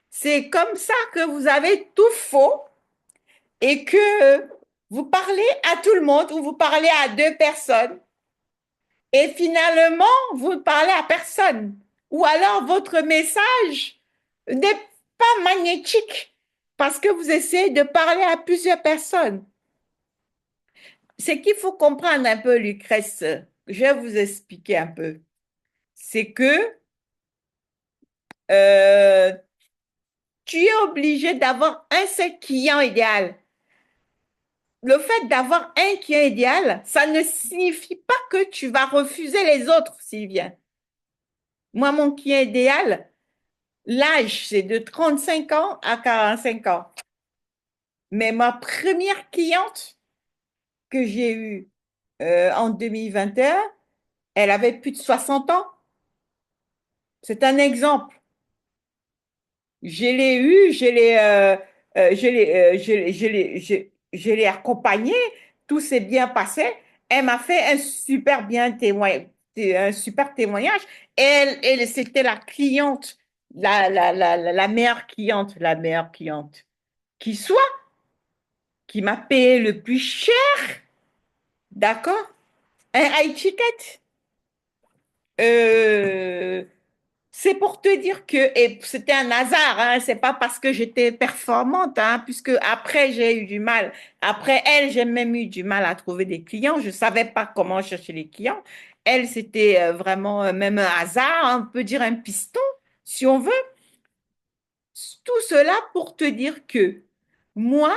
C'est comme ça que vous avez tout faux et que vous parlez à tout le monde ou vous parlez à deux personnes et finalement, vous ne parlez à personne. Ou alors votre message n'est pas magnétique parce que vous essayez de parler à plusieurs personnes. Ce qu'il faut comprendre un peu, Lucrèce, je vais vous expliquer un peu. C'est que euh, tu es obligé d'avoir un seul client idéal. Le fait d'avoir un client idéal, ça ne signifie pas que tu vas refuser les autres s'ils viennent. Moi, mon client idéal, l'âge, c'est de 35 ans à 45 ans. Mais ma première cliente que j'ai eue en 2021, elle avait plus de 60 ans. C'est un exemple. Je l'ai eu, je l'ai accompagnée, tout s'est bien passé. Elle m'a fait un super témoignage. C'était la cliente, la meilleure cliente qui soit, qui m'a payé le plus cher, d'accord? Un high ticket. Euh, C'est pour te dire que, et c'était un hasard, hein, c'est pas parce que j'étais performante, hein, puisque après j'ai eu du mal. Après elle, j'ai même eu du mal à trouver des clients. Je savais pas comment chercher les clients. Elle, c'était vraiment même un hasard, hein, on peut dire un piston, si on veut. Tout cela pour te dire que moi,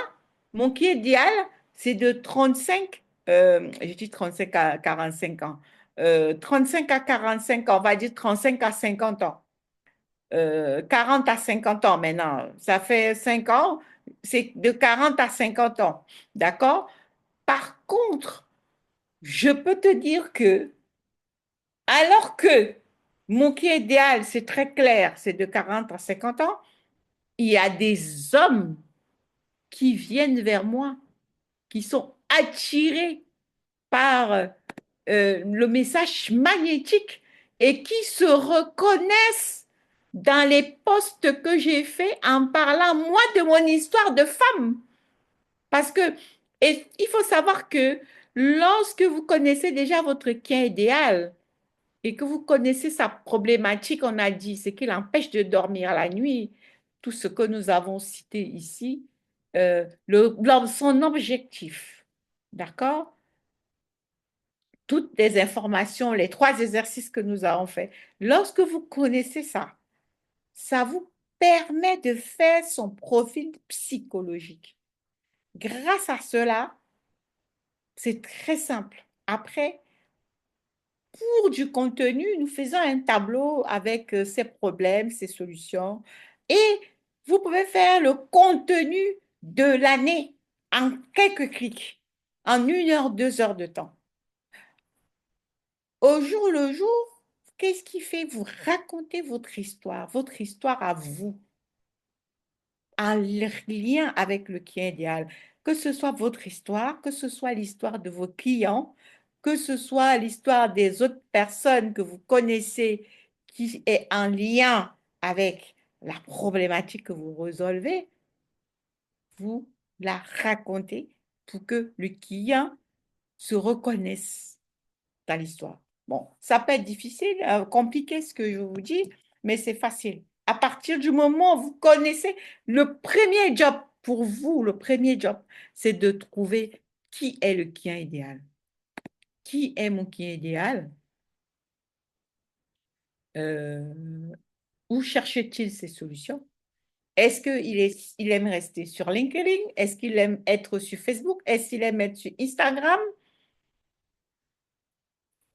mon qui idéal, c'est de 35, je dis 35 à 45 ans. 35 à 45 ans, on va dire 35 à 50 ans. 40 à 50 ans maintenant. Ça fait 5 ans, c'est de 40 à 50 ans. D'accord? Par contre, je peux te dire que, alors que Mon client idéal, c'est très clair, c'est de 40 à 50 ans. Il y a des hommes qui viennent vers moi, qui sont attirés par le message magnétique et qui se reconnaissent dans les posts que j'ai faits en parlant, moi, de mon histoire de femme. Parce que, et il faut savoir que lorsque vous connaissez déjà votre client idéal et que vous connaissez sa problématique, on a dit, c'est qu'il empêche de dormir la nuit, tout ce que nous avons cité ici, son objectif, d'accord? Toutes les informations, les trois exercices que nous avons faits. Lorsque vous connaissez ça, ça vous permet de faire son profil psychologique. Grâce à cela, c'est très simple. Après, pour du contenu, nous faisons un tableau avec ses problèmes, ses solutions. Et vous pouvez faire le contenu de l'année en quelques clics, en 1 heure, 2 heures de temps. Au jour le jour, qu'est-ce qui fait? Vous racontez votre histoire à vous, en lien avec le client idéal. Que ce soit votre histoire, que ce soit l'histoire de vos clients, que ce soit l'histoire des autres personnes que vous connaissez qui est en lien avec la problématique que vous résolvez, vous la racontez pour que le client se reconnaisse dans l'histoire. Bon, ça peut être difficile, compliqué ce que je vous dis, mais c'est facile. À partir du moment où vous connaissez le premier job pour vous, le premier job, c'est de trouver qui est le client idéal. Qui est mon client idéal? Euh, Où cherche-t-il ses solutions? Est-ce il aime rester sur LinkedIn? Est-ce qu'il aime être sur Facebook? Est-ce qu'il aime être sur Instagram?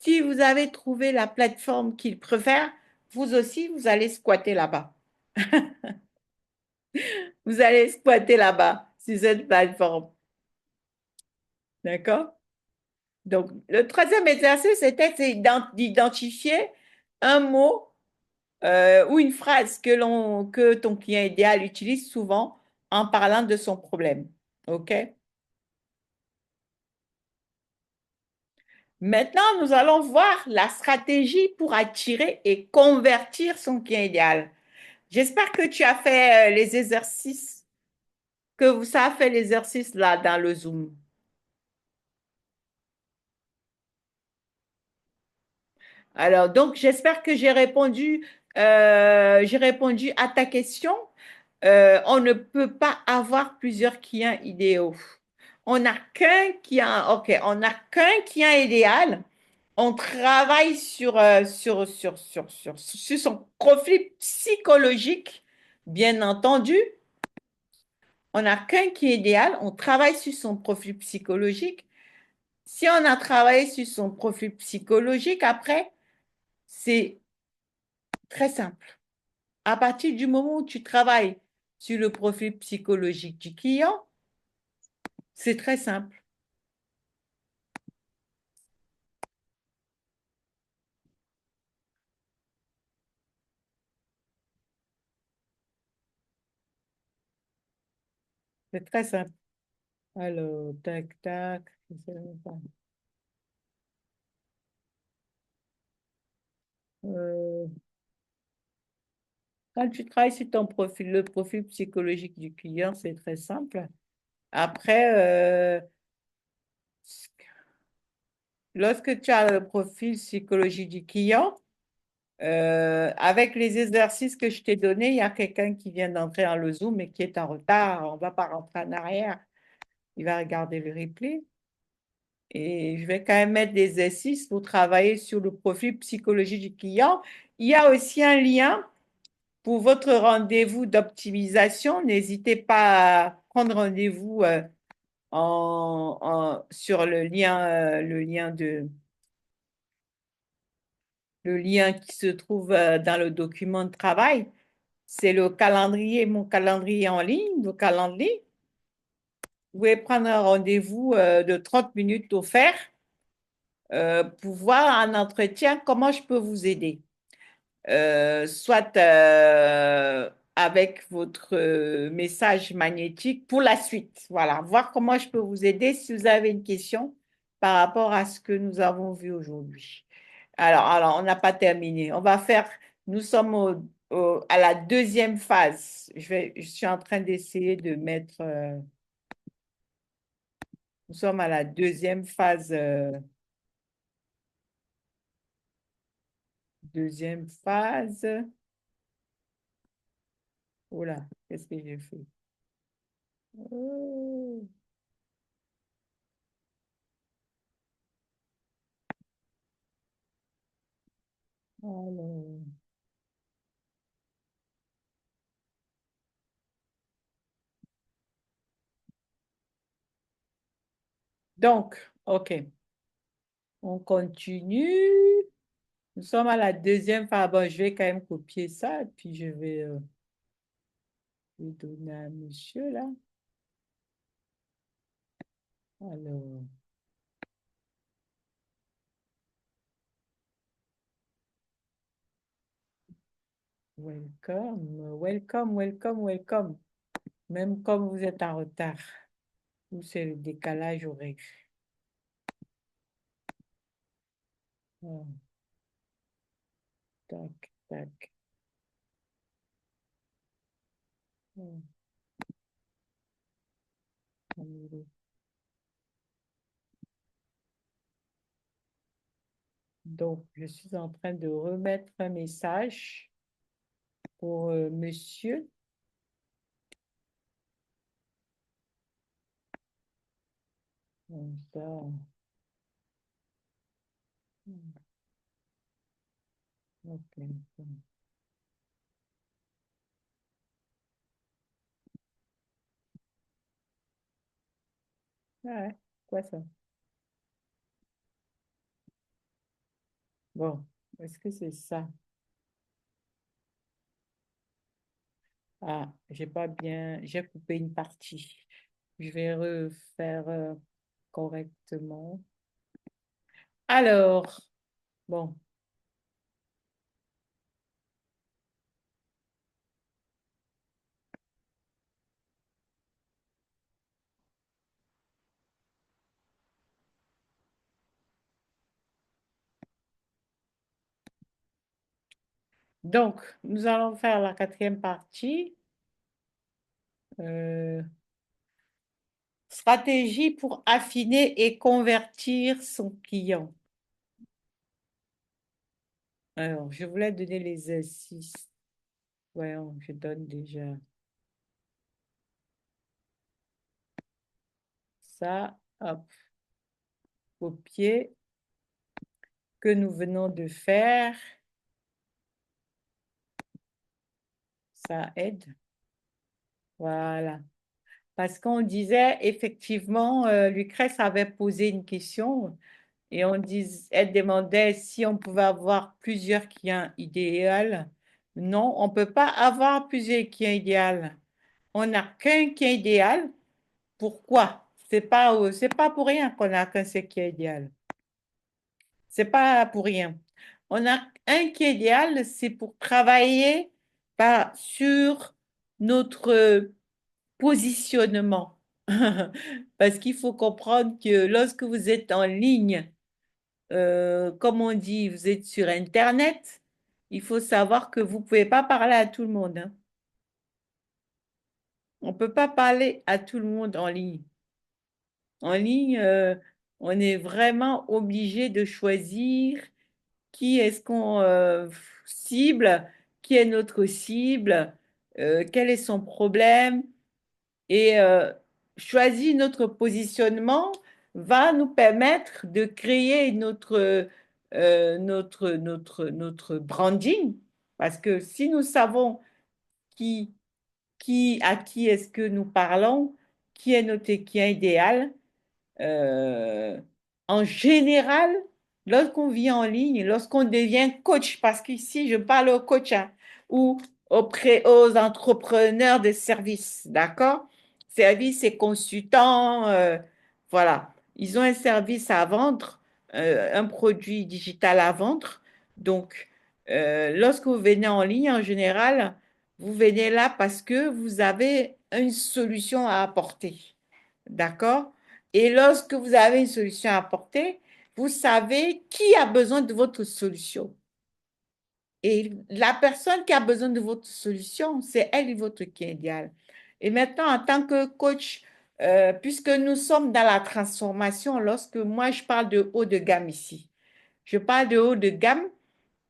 Si vous avez trouvé la plateforme qu'il préfère, vous aussi, vous allez squatter là-bas. Vous allez squatter là-bas, sur cette plateforme. D'accord? Donc, le troisième exercice, c'est d'identifier un mot ou une phrase que ton client idéal utilise souvent en parlant de son problème. OK? Maintenant, nous allons voir la stratégie pour attirer et convertir son client idéal. J'espère que tu as fait les exercices, ça a fait l'exercice là dans le Zoom. Alors, donc, j'espère que j'ai répondu à ta question. On ne peut pas avoir plusieurs clients idéaux. On n'a qu'un ok, on n'a qu'un client idéal. On travaille sur son profil psychologique, bien entendu. On n'a qu'un qui est idéal. On travaille sur son profil psychologique. Si on a travaillé sur son profil psychologique, après, c'est très simple. À partir du moment où tu travailles sur le profil psychologique du client, c'est très simple. C'est très simple. Alors, tac, tac. Euh, Quand tu travailles sur ton profil, le profil psychologique du client, c'est très simple. Après, lorsque tu as le profil psychologique du client, avec les exercices que je t'ai donnés, il y a quelqu'un qui vient d'entrer dans le Zoom et qui est en retard. On ne va pas rentrer en arrière. Il va regarder le replay. Et je vais quand même mettre des exercices pour travailler sur le profil psychologique du client. Il y a aussi un lien pour votre rendez-vous d'optimisation. N'hésitez pas à prendre rendez-vous sur le lien qui se trouve dans le document de travail. C'est le calendrier, mon calendrier en ligne, le calendrier. Vous pouvez prendre un rendez-vous de 30 minutes offert pour voir en entretien comment je peux vous aider. soit avec votre message magnétique pour la suite. Voilà, voir comment je peux vous aider si vous avez une question par rapport à ce que nous avons vu aujourd'hui. Alors, on n'a pas terminé. Nous sommes à la deuxième phase. Je suis en train d'essayer de mettre, nous sommes à la deuxième phase. Deuxième phase. Oula, qu'est-ce que j'ai fait? Oh, alors. Donc, OK, on continue. Nous sommes à la deuxième phase. Bon, je vais quand même copier ça et puis je vais le donner à monsieur là. Alors, welcome. Même comme vous êtes en retard, ou c'est le décalage horaire. Ah, tac, tac. Ah, allez. Donc, je suis en train de remettre un message pour monsieur. Comme ça. Ok. Ouais, quoi ça? Bon, est-ce que c'est ça? Ah, j'ai coupé une partie. Je vais refaire correctement. Alors, bon, donc, nous allons faire la quatrième partie. Euh, stratégie pour affiner et convertir son client. Alors, je voulais donner les exercices. Voyons, je donne déjà ça. Hop, copier que nous venons de faire. Ça aide. Voilà. Parce qu'on disait, effectivement, Lucrèce avait posé une question et elle demandait si on pouvait avoir plusieurs clients idéaux. Non, on ne peut pas avoir plusieurs clients idéaux. On n'a qu'un client idéal. Pourquoi? C'est pas pour rien qu'on n'a qu'un seul client idéal. C'est pas pour rien. On a un qui est idéal, c'est pour travailler sur notre positionnement. Parce qu'il faut comprendre que lorsque vous êtes en ligne, comme on dit, vous êtes sur Internet, il faut savoir que vous ne pouvez pas parler à tout le monde, hein. On ne peut pas parler à tout le monde en ligne. En ligne, on est vraiment obligé de choisir qui est-ce qu'on cible, qui est notre cible, quel est son problème, et choisir notre positionnement va nous permettre de créer notre branding, parce que si nous savons qui, à qui est-ce que nous parlons, qui est notre client idéal, euh, en général, lorsqu'on vit en ligne, lorsqu'on devient coach, parce qu'ici, je parle aux coachs, hein, ou aux entrepreneurs de services, d'accord? Services et consultants, voilà. Ils ont un service à vendre, un produit digital à vendre. Donc, Lorsque vous venez en ligne, en général, vous venez là parce que vous avez une solution à apporter. D'accord? Et lorsque vous avez une solution à apporter, vous savez qui a besoin de votre solution. Et la personne qui a besoin de votre solution, c'est elle, votre client idéal. Et maintenant, en tant que coach, puisque nous sommes dans la transformation, lorsque moi je parle de haut de gamme ici, je parle de haut de gamme,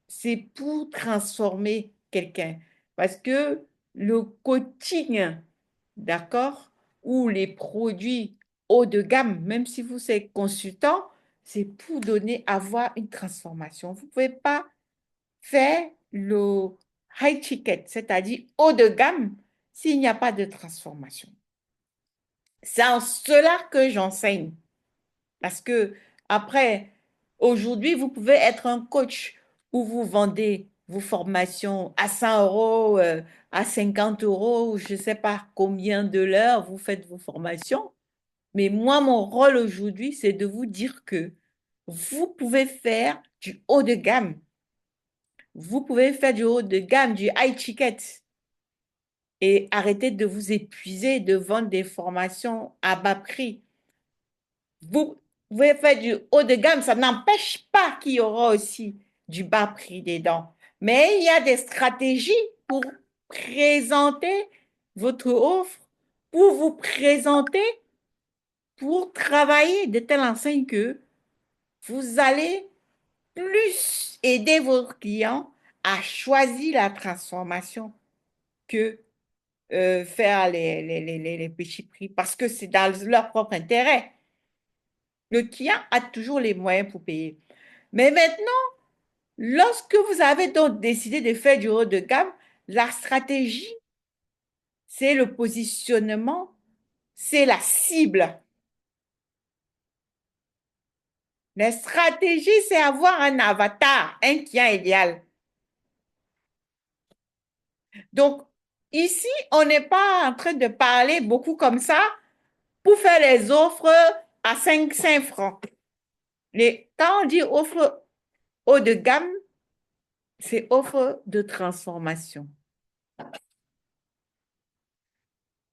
c'est pour transformer quelqu'un. Parce que le coaching, d'accord, ou les produits haut de gamme, même si vous êtes consultant, c'est pour donner, avoir une transformation. Vous ne pouvez pas faire le high ticket, c'est-à-dire haut de gamme, s'il n'y a pas de transformation. C'est en cela que j'enseigne. Parce que après, aujourd'hui, vous pouvez être un coach où vous vendez vos formations à 100 euros, à 50 euros, ou je ne sais pas combien de l'heure vous faites vos formations. Mais moi, mon rôle aujourd'hui, c'est de vous dire que vous pouvez faire du haut de gamme. Vous pouvez faire du haut de gamme, du high ticket et arrêter de vous épuiser, de vendre des formations à bas prix. Vous pouvez faire du haut de gamme, ça n'empêche pas qu'il y aura aussi du bas prix dedans. Mais il y a des stratégies pour présenter votre offre, pour vous présenter, pour travailler de telle enseigne que vous allez plus aider vos clients à choisir la transformation que faire les petits prix parce que c'est dans leur propre intérêt. Le client a toujours les moyens pour payer. Mais maintenant, lorsque vous avez donc décidé de faire du haut de gamme, la stratégie, c'est le positionnement, c'est la cible. La stratégie, c'est avoir un avatar, un client idéal. Donc, ici, on n'est pas en train de parler beaucoup comme ça pour faire les offres à 5 francs. Quand on dit offre haut de gamme, c'est offre de transformation.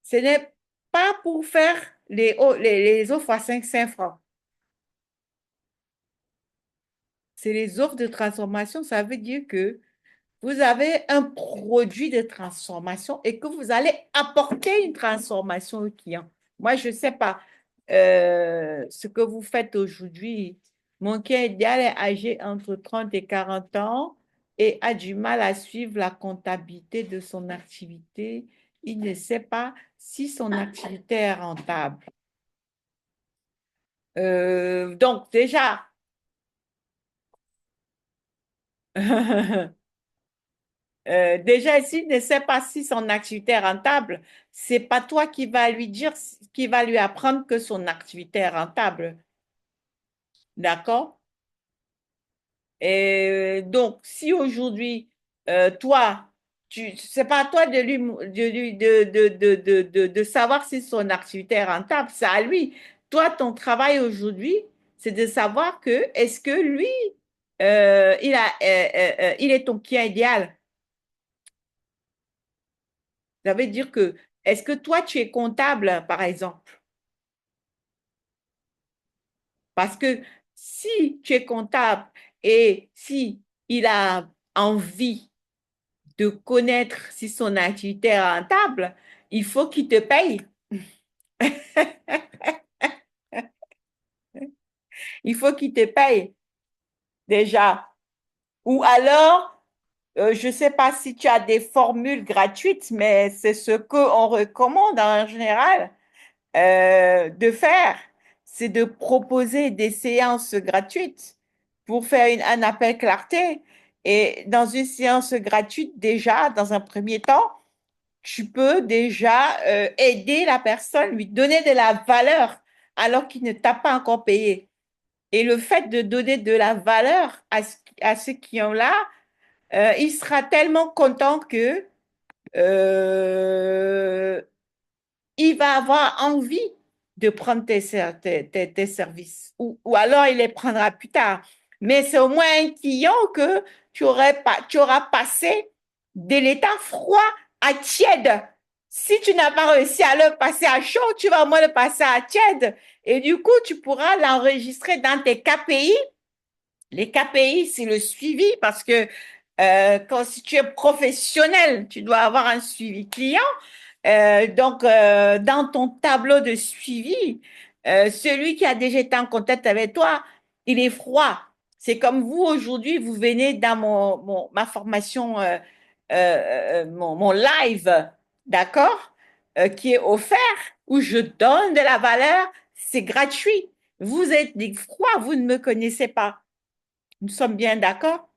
Ce n'est pas pour faire les offres à 5 francs. C'est les offres de transformation. Ça veut dire que vous avez un produit de transformation et que vous allez apporter une transformation au client. Moi, je ne sais pas ce que vous faites aujourd'hui. Mon client idéal est âgé entre 30 et 40 ans et a du mal à suivre la comptabilité de son activité. Il ne sait pas si son activité est rentable. Donc, déjà, déjà, s'il ne sait pas si son activité est rentable, c'est pas toi qui va lui dire, qui va lui apprendre que son activité est rentable. D'accord? Et donc, si aujourd'hui, toi, c'est pas à toi de savoir si son activité est rentable, c'est à lui. Toi, ton travail aujourd'hui, c'est de savoir que est-ce que lui, il est ton client idéal. Ça veut dire que, est-ce que toi, tu es comptable, par exemple? Parce que si tu es comptable et si il a envie de connaître si son activité est rentable, il faut qu'il te paye. Il faut qu'il te paye déjà. Ou alors, je ne sais pas si tu as des formules gratuites, mais c'est ce qu'on recommande en général de faire, c'est de proposer des séances gratuites pour faire un appel clarté. Et dans une séance gratuite, déjà, dans un premier temps, tu peux déjà aider la personne, lui donner de la valeur alors qu'il ne t'a pas encore payé. Et le fait de donner de la valeur à ce client-là, il sera tellement content que euh, il va avoir envie de prendre tes services ou alors il les prendra plus tard. Mais c'est au moins un client que tu auras passé de l'état froid à tiède. Si tu n'as pas réussi à le passer à chaud, tu vas au moins le passer à tiède. Et du coup, tu pourras l'enregistrer dans tes KPI. Les KPI, c'est le suivi parce que quand si tu es professionnel, tu dois avoir un suivi client. Dans ton tableau de suivi, celui qui a déjà été en contact avec toi, il est froid. C'est comme vous aujourd'hui, vous venez dans ma formation, mon live, d'accord, qui est offert, où je donne de la valeur, c'est gratuit. Vous êtes des froids, vous ne me connaissez pas. Nous sommes bien d'accord?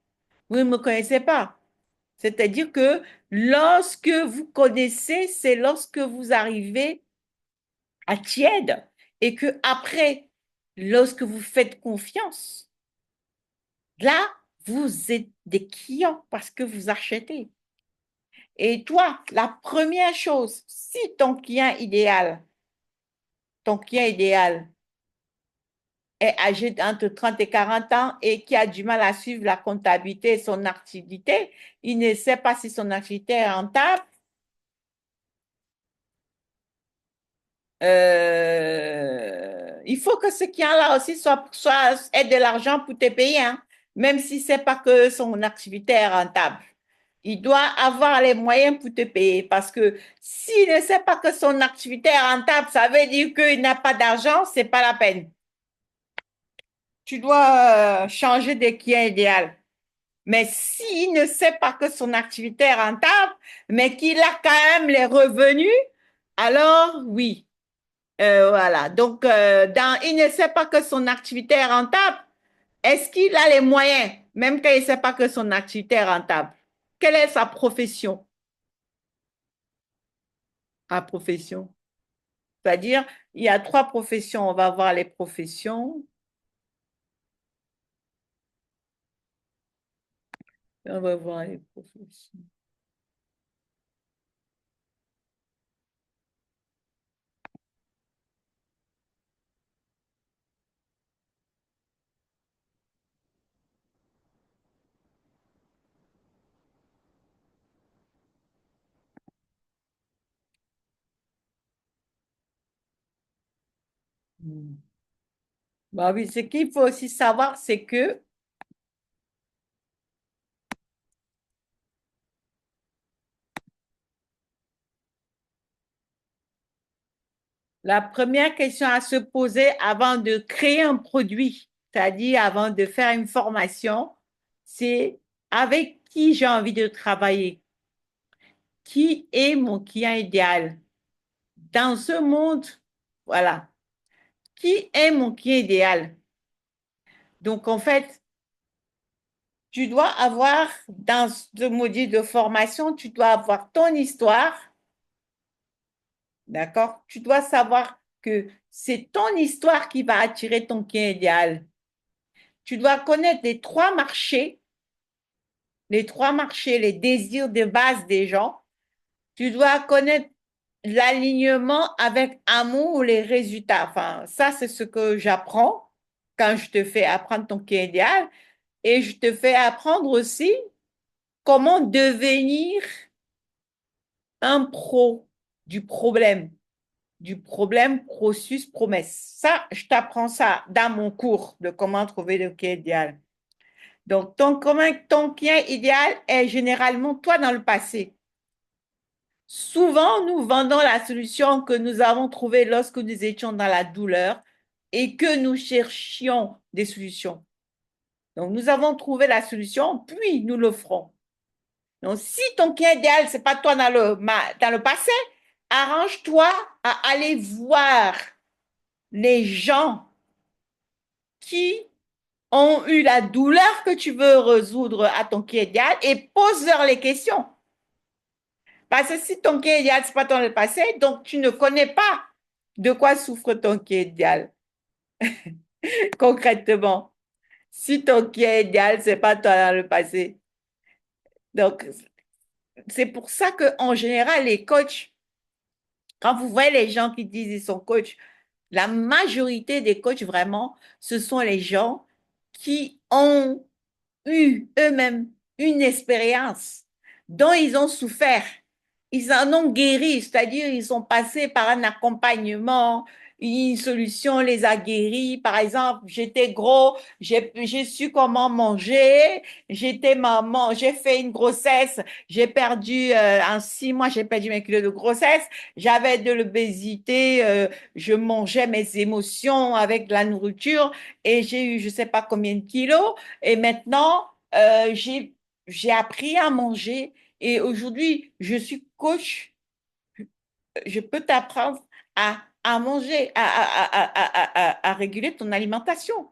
Vous ne me connaissez pas. C'est-à-dire que lorsque vous connaissez, c'est lorsque vous arrivez à tiède et que après, lorsque vous faites confiance, là, vous êtes des clients parce que vous achetez. Et toi, la première chose, si ton client idéal est âgé entre 30 et 40 ans et qui a du mal à suivre la comptabilité et son activité, il ne sait pas si son activité est rentable. Il faut que ce client-là aussi ait de l'argent pour te payer, hein, même si c'est pas que son activité est rentable. Il doit avoir les moyens pour te payer parce que s'il ne sait pas que son activité est rentable, ça veut dire qu'il n'a pas d'argent, c'est pas la peine. Tu dois changer de client idéal. Mais s'il ne sait pas que son activité est rentable, mais qu'il a quand même les revenus, alors oui. Voilà. Donc, il ne sait pas que son activité est rentable. Est-ce qu'il a les moyens, même quand il ne sait pas que son activité est rentable? Quelle est sa profession? Sa profession. C'est-à-dire, il y a trois professions. On va voir les professions. On va voir les professions. Hmm. Bah oui, ce qu'il faut aussi savoir, c'est que la première question à se poser avant de créer un produit, c'est-à-dire avant de faire une formation, c'est avec qui j'ai envie de travailler? Qui est mon client idéal? Dans ce monde, voilà. Qui est mon client idéal? Donc, en fait, tu dois avoir, dans ce module de formation, tu dois avoir ton histoire, d'accord? Tu dois savoir que c'est ton histoire qui va attirer ton client idéal. Tu dois connaître les trois marchés, les désirs de base des gens. Tu dois connaître l'alignement avec amour ou les résultats. Enfin, ça, c'est ce que j'apprends quand je te fais apprendre ton client idéal. Et je te fais apprendre aussi comment devenir un pro du problème, processus, promesse. Ça, je t'apprends ça dans mon cours de comment trouver le client idéal. Donc, ton client idéal est généralement toi dans le passé. Souvent, nous vendons la solution que nous avons trouvée lorsque nous étions dans la douleur et que nous cherchions des solutions. Donc, nous avons trouvé la solution, puis nous l'offrons. Donc, si ton client idéal, c'est pas toi dans le passé, arrange-toi à aller voir les gens qui ont eu la douleur que tu veux résoudre à ton client idéal et pose-leur les questions. Parce que si ton client idéal, c'est pas toi dans le passé, donc tu ne connais pas de quoi souffre ton client idéal, concrètement. Si ton client idéal, c'est pas toi dans le passé. Donc, c'est pour ça qu'en général, les coachs, quand vous voyez les gens qui disent qu'ils sont coachs, la majorité des coachs, vraiment, ce sont les gens qui ont eu eux-mêmes une expérience dont ils ont souffert. Ils en ont guéri, c'est-à-dire ils sont passés par un accompagnement, une solution les a guéris. Par exemple, j'étais gros, j'ai su comment manger, j'étais maman, j'ai fait une grossesse, j'ai perdu, en 6 mois, j'ai perdu mes kilos de grossesse, j'avais de l'obésité, je mangeais mes émotions avec de la nourriture et j'ai eu je sais pas combien de kilos et maintenant, j'ai appris à manger et aujourd'hui, je suis coach. Je peux t'apprendre à manger, à réguler ton alimentation.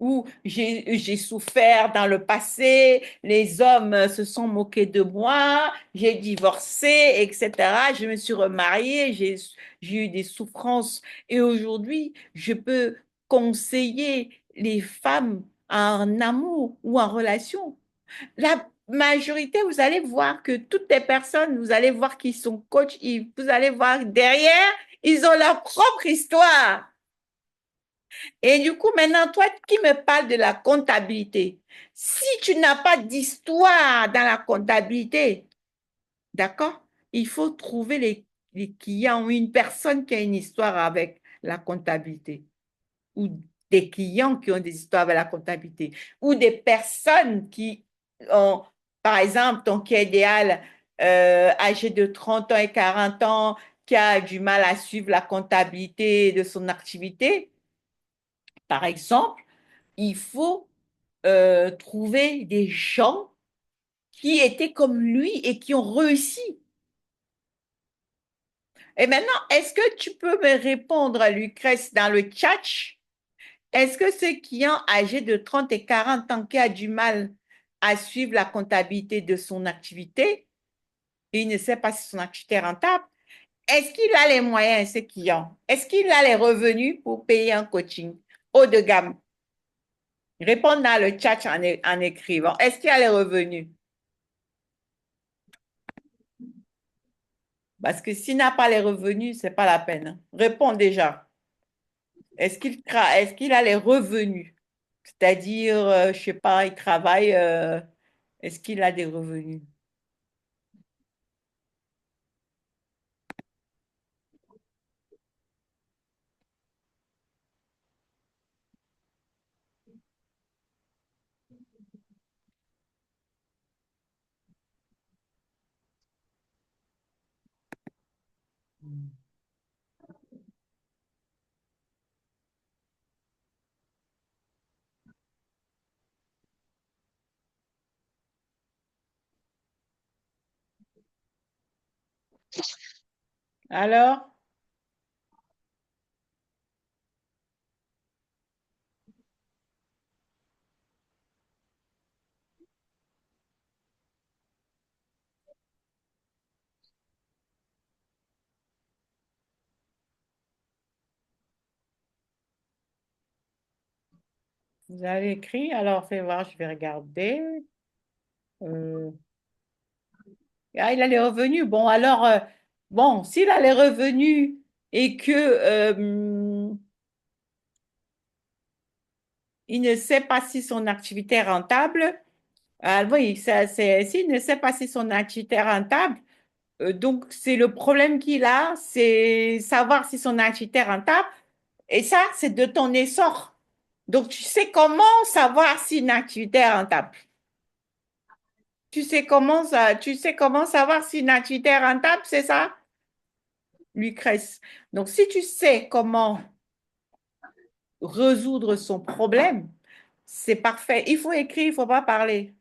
Où j'ai souffert dans le passé, les hommes se sont moqués de moi, j'ai divorcé, etc. Je me suis remariée, j'ai eu des souffrances et aujourd'hui, je peux conseiller les femmes en amour ou en relation. La majorité, vous allez voir que toutes les personnes, vous allez voir qu'ils sont coachs, vous allez voir derrière, ils ont leur propre histoire. Et du coup, maintenant, toi qui me parles de la comptabilité, si tu n'as pas d'histoire dans la comptabilité, d'accord, il faut trouver les clients ou une personne qui a une histoire avec la comptabilité ou des clients qui ont des histoires avec la comptabilité, ou des personnes qui ont, par exemple, ton cas idéal, âgé de 30 ans et 40 ans, qui a du mal à suivre la comptabilité de son activité, par exemple, il faut trouver des gens qui étaient comme lui et qui ont réussi. Et maintenant, est-ce que tu peux me répondre, Lucrèce, dans le chat? Est-ce que ceux qui ont âgé de 30 et 40 ans qui a du mal à suivre la comptabilité de son activité, et il ne sait pas si son activité est rentable, est-ce qu'il a les moyens, ceux qui ont? Est-ce qu'il a les revenus pour payer un coaching haut de gamme? Répondez dans le chat en écrivant. Est-ce qu'il a les revenus? Parce que s'il n'a pas les revenus, c'est pas la peine. Réponds déjà. Est-ce qu'il a les revenus? C'est-à-dire, je sais pas, il travaille, est-ce qu'il a des revenus? Alors, vous avez écrit, alors fais voir, je vais regarder. Euh, ah, il a les revenus. Bon, alors, bon, s'il a les revenus et que il ne sait pas si son activité est rentable, ah, oui, s'il ne sait pas si son activité est rentable, donc c'est le problème qu'il a, c'est savoir si son activité est rentable. Et ça, c'est de ton essor. Donc, tu sais comment savoir si une activité est rentable. Tu sais comment savoir si une activité est rentable, c'est ça, Lucrèce? Donc, si tu sais comment résoudre son problème, c'est parfait. Il faut écrire, il ne faut pas parler.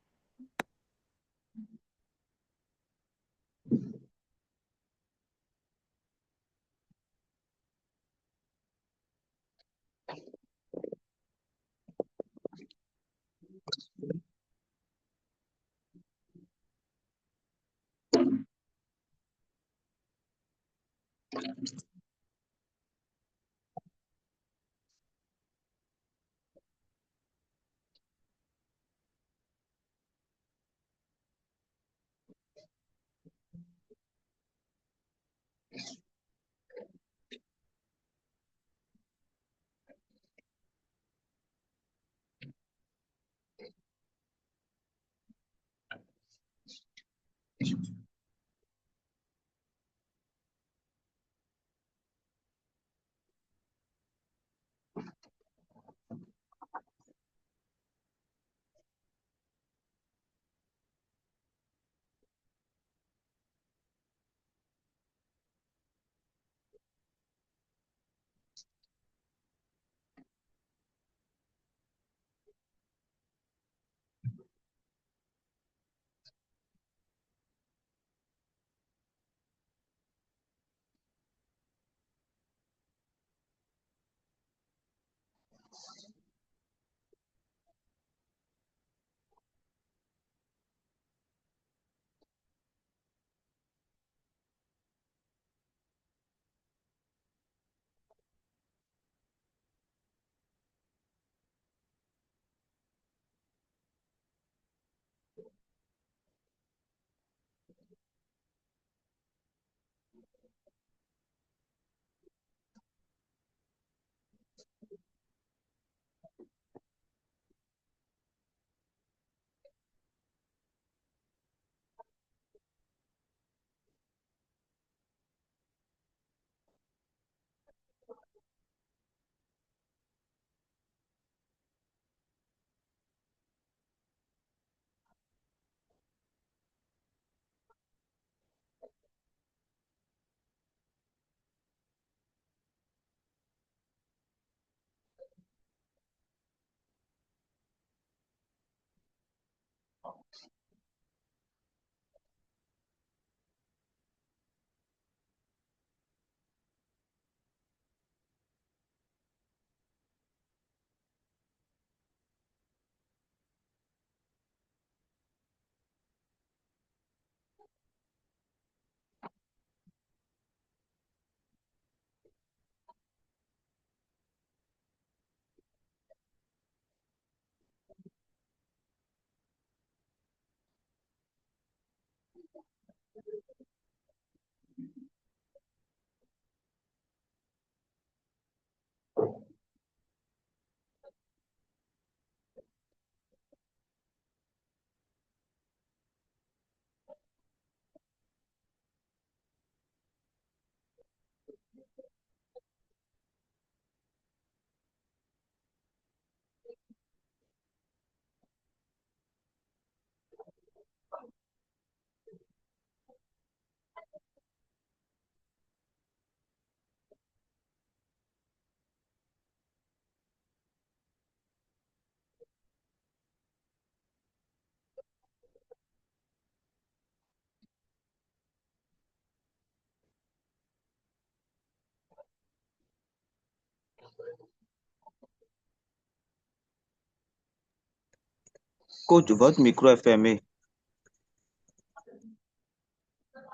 Coach, votre micro est fermé.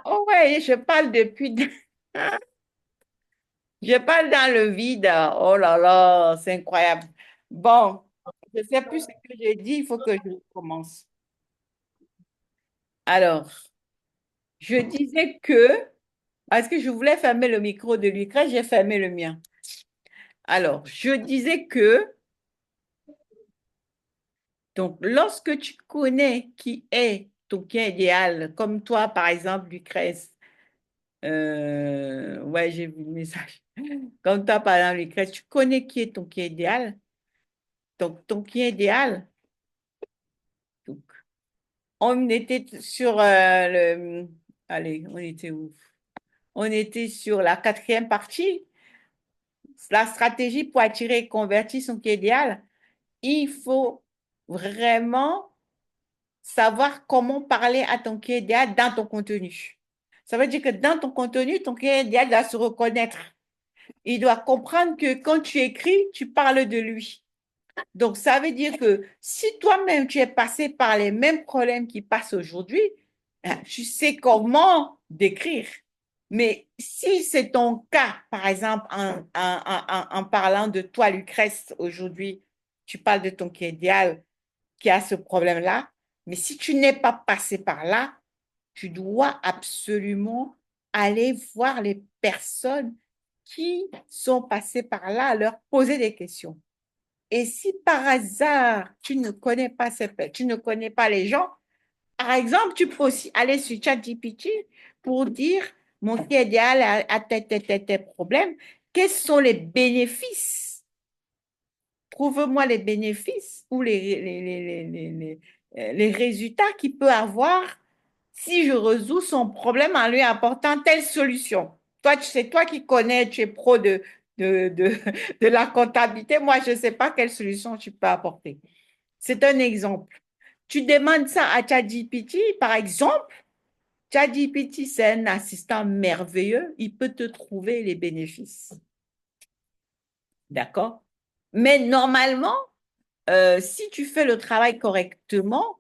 Oh ouais, je parle depuis... Je parle dans le vide. Oh là là, c'est incroyable. Bon, je ne sais plus ce que j'ai dit, il faut que je commence. Alors, je disais que, parce que je voulais fermer le micro de Lucrèce, j'ai fermé le mien. Alors, je disais que, donc, lorsque tu connais qui est ton client idéal, comme toi, par exemple, Lucrèce, ouais, j'ai vu le message. Comme toi, par exemple, Lucrèce, tu connais qui est ton client idéal. Donc, ton client idéal, donc, on était sur le... Allez, on était où? On était sur la quatrième partie, la stratégie pour attirer et convertir son client idéal. Il faut vraiment savoir comment parler à ton client idéal dans ton contenu. Ça veut dire que dans ton contenu, ton client idéal doit se reconnaître. Il doit comprendre que quand tu écris, tu parles de lui. Donc, ça veut dire que si toi-même tu es passé par les mêmes problèmes qui passent aujourd'hui, tu sais comment décrire. Mais si c'est ton cas, par exemple, en parlant de toi, Lucrèce, aujourd'hui, tu parles de ton client idéal qui a ce problème-là, mais si tu n'es pas passé par là, tu dois absolument aller voir les personnes qui sont passées par là, leur poser des questions. Et si par hasard, tu ne connais pas les gens, par exemple, tu peux aussi aller sur ChatGPT pour dire, mon client idéal a tel problème. Quels sont les bénéfices? Trouve-moi les bénéfices ou les résultats qu'il peut avoir si je résous son problème en lui apportant telle solution. Toi, c'est toi qui connais, tu es pro de, de, de la comptabilité. Moi, je ne sais pas quelle solution tu peux apporter. C'est un exemple. Tu demandes ça à ChatGPT, par exemple. ChatGPT, c'est un assistant merveilleux. Il peut te trouver les bénéfices. D'accord? Mais normalement, si tu fais le travail correctement,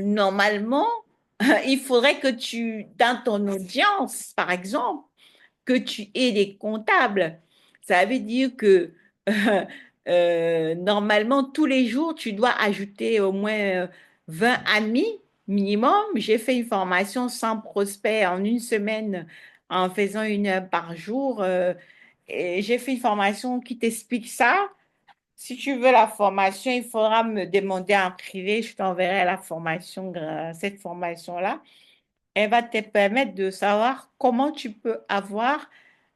normalement, il faudrait que dans ton audience, par exemple, que tu aies des comptables. Ça veut dire que normalement, tous les jours, tu dois ajouter au moins 20 amis minimum. J'ai fait une formation sans prospect en une semaine en faisant 1 heure par jour. Et j'ai fait une formation qui t'explique ça. Si tu veux la formation, il faudra me demander en privé. Je t'enverrai la formation, cette formation-là. Elle va te permettre de savoir comment tu peux avoir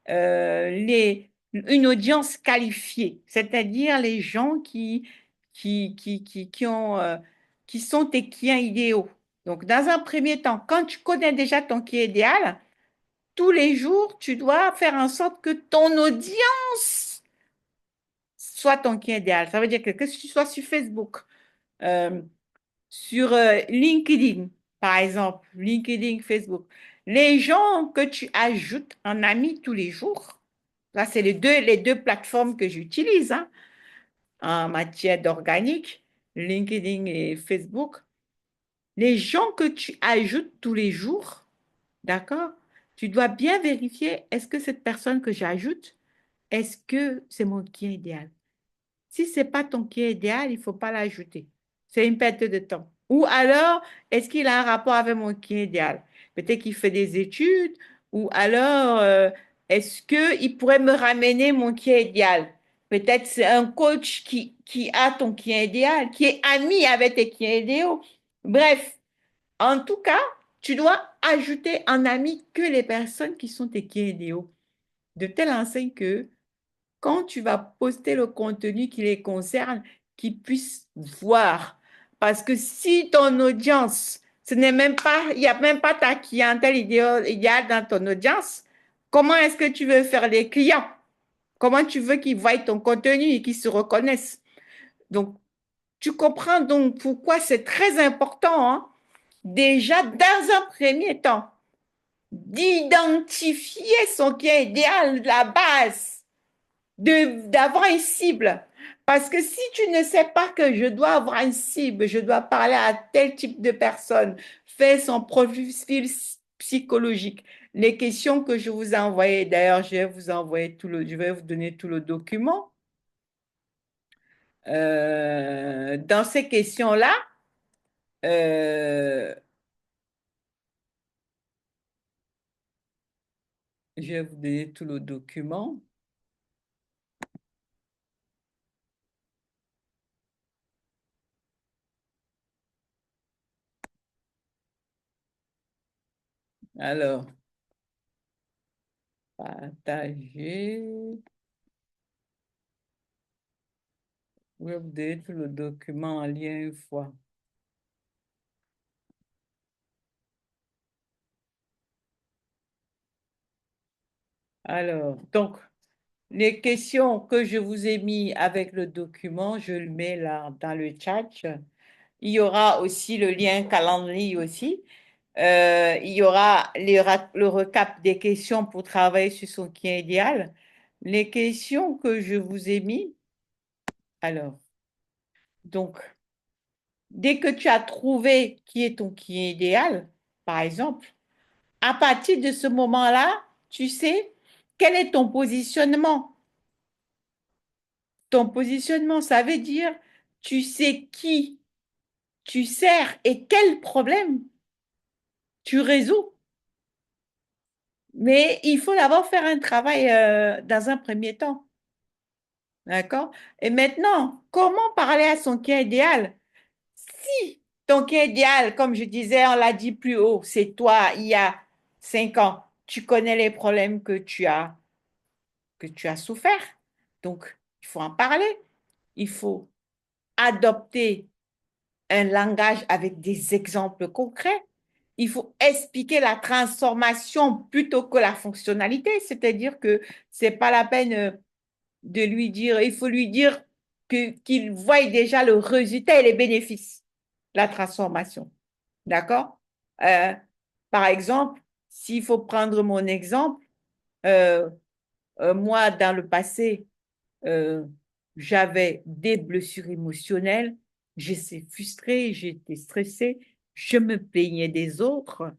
une audience qualifiée, c'est-à-dire les gens qui sont tes clients idéaux. Donc, dans un premier temps, quand tu connais déjà ton client idéal, tous les jours, tu dois faire en sorte que ton audience soit ton client idéal. Ça veut dire que si tu sois sur Facebook, euh, sur LinkedIn, par exemple, LinkedIn, Facebook, les gens que tu ajoutes en amis tous les jours, là, c'est les deux plateformes que j'utilise hein, en matière d'organique, LinkedIn et Facebook. Les gens que tu ajoutes tous les jours, d'accord? Tu dois bien vérifier, est-ce que cette personne que j'ajoute, est-ce que c'est mon client idéal? Si ce n'est pas ton client idéal, il ne faut pas l'ajouter. C'est une perte de temps. Ou alors, est-ce qu'il a un rapport avec mon client idéal? Peut-être qu'il fait des études, ou alors, est-ce qu'il pourrait me ramener mon client idéal? Peut-être c'est un coach qui a ton client idéal, qui est ami avec tes clients idéaux. Bref, en tout cas, tu dois ajouter en ami que les personnes qui sont tes clients idéaux, de telle enseigne que quand tu vas poster le contenu qui les concerne, qu'ils puissent voir. Parce que si ton audience, ce n'est même pas, il n'y a même pas ta clientèle idéale dans ton audience, comment est-ce que tu veux faire des clients? Comment tu veux qu'ils voient ton contenu et qu'ils se reconnaissent? Donc, tu comprends donc pourquoi c'est très important, hein, déjà dans un premier temps, d'identifier son client idéal, la base d'avoir une cible. Parce que si tu ne sais pas que je dois avoir une cible, je dois parler à tel type de personne, faire son profil psychologique, les questions que je vous ai envoyées, d'ailleurs, je vais vous donner tout le document. Dans ces questions-là, euh, je vais vous donner tout le document. Alors, partager. Je vais vous donner tout le document en lien une fois. Alors, donc, les questions que je vous ai mis avec le document, je le mets là dans le chat. Il y aura aussi le lien calendrier aussi. Il y aura le recap des questions pour travailler sur son client idéal. Les questions que je vous ai mis, alors, donc, dès que tu as trouvé qui est ton client idéal, par exemple, à partir de ce moment-là, tu sais quel est ton positionnement. Ton positionnement, ça veut dire tu sais qui tu sers et quel problème tu résous. Mais il faut d'abord faire un travail dans un premier temps. D'accord? Et maintenant, comment parler à son client idéal? Si ton client idéal, comme je disais, on l'a dit plus haut, c'est toi il y a 5 ans, tu connais les problèmes que tu as souffert. Donc, il faut en parler. Il faut adopter un langage avec des exemples concrets. Il faut expliquer la transformation plutôt que la fonctionnalité, c'est-à-dire que c'est pas la peine de lui dire, il faut lui dire qu'il voie déjà le résultat et les bénéfices, la transformation. D'accord? Euh, Par exemple, s'il faut prendre mon exemple, euh, moi, dans le passé, euh, j'avais des blessures émotionnelles, j'étais frustrée, j'étais stressée, je me plaignais des autres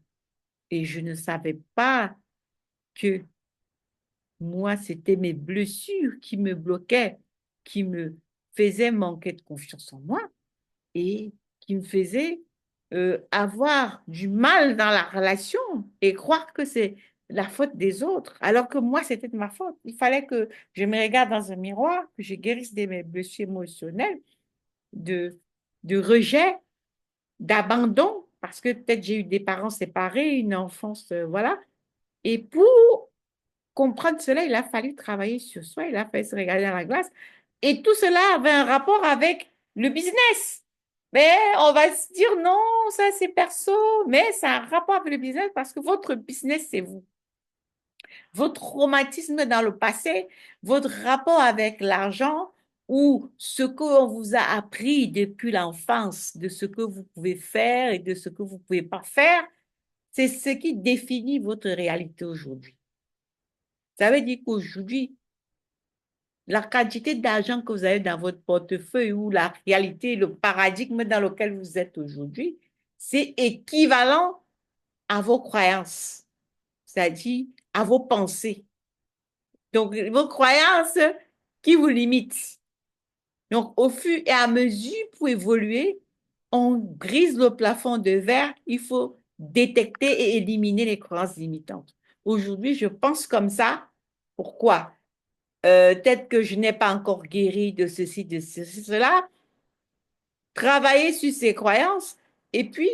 et je ne savais pas que moi, c'était mes blessures qui me bloquaient, qui me faisaient manquer de confiance en moi et qui me faisaient avoir du mal dans la relation et croire que c'est la faute des autres, alors que moi, c'était de ma faute. Il fallait que je me regarde dans un miroir, que je guérisse de mes blessures émotionnelles, de, de rejet, d'abandon, parce que peut-être j'ai eu des parents séparés, une enfance, voilà. Et pour comprendre cela, il a fallu travailler sur soi, il a fallu se regarder dans la glace. Et tout cela avait un rapport avec le business. Mais on va se dire non, ça c'est perso, mais ça a un rapport avec le business parce que votre business, c'est vous. Votre traumatisme dans le passé, votre rapport avec l'argent ou ce qu'on vous a appris depuis l'enfance, de ce que vous pouvez faire et de ce que vous ne pouvez pas faire, c'est ce qui définit votre réalité aujourd'hui. Ça veut dire qu'aujourd'hui, la quantité d'argent que vous avez dans votre portefeuille ou la réalité, le paradigme dans lequel vous êtes aujourd'hui, c'est équivalent à vos croyances, c'est-à-dire à vos pensées. Donc, vos croyances qui vous limitent. Donc, au fur et à mesure, pour évoluer, on brise le plafond de verre, il faut détecter et éliminer les croyances limitantes. Aujourd'hui, je pense comme ça. Pourquoi? Peut-être que je n'ai pas encore guéri de ceci, de ceci, cela. Travailler sur ces croyances et puis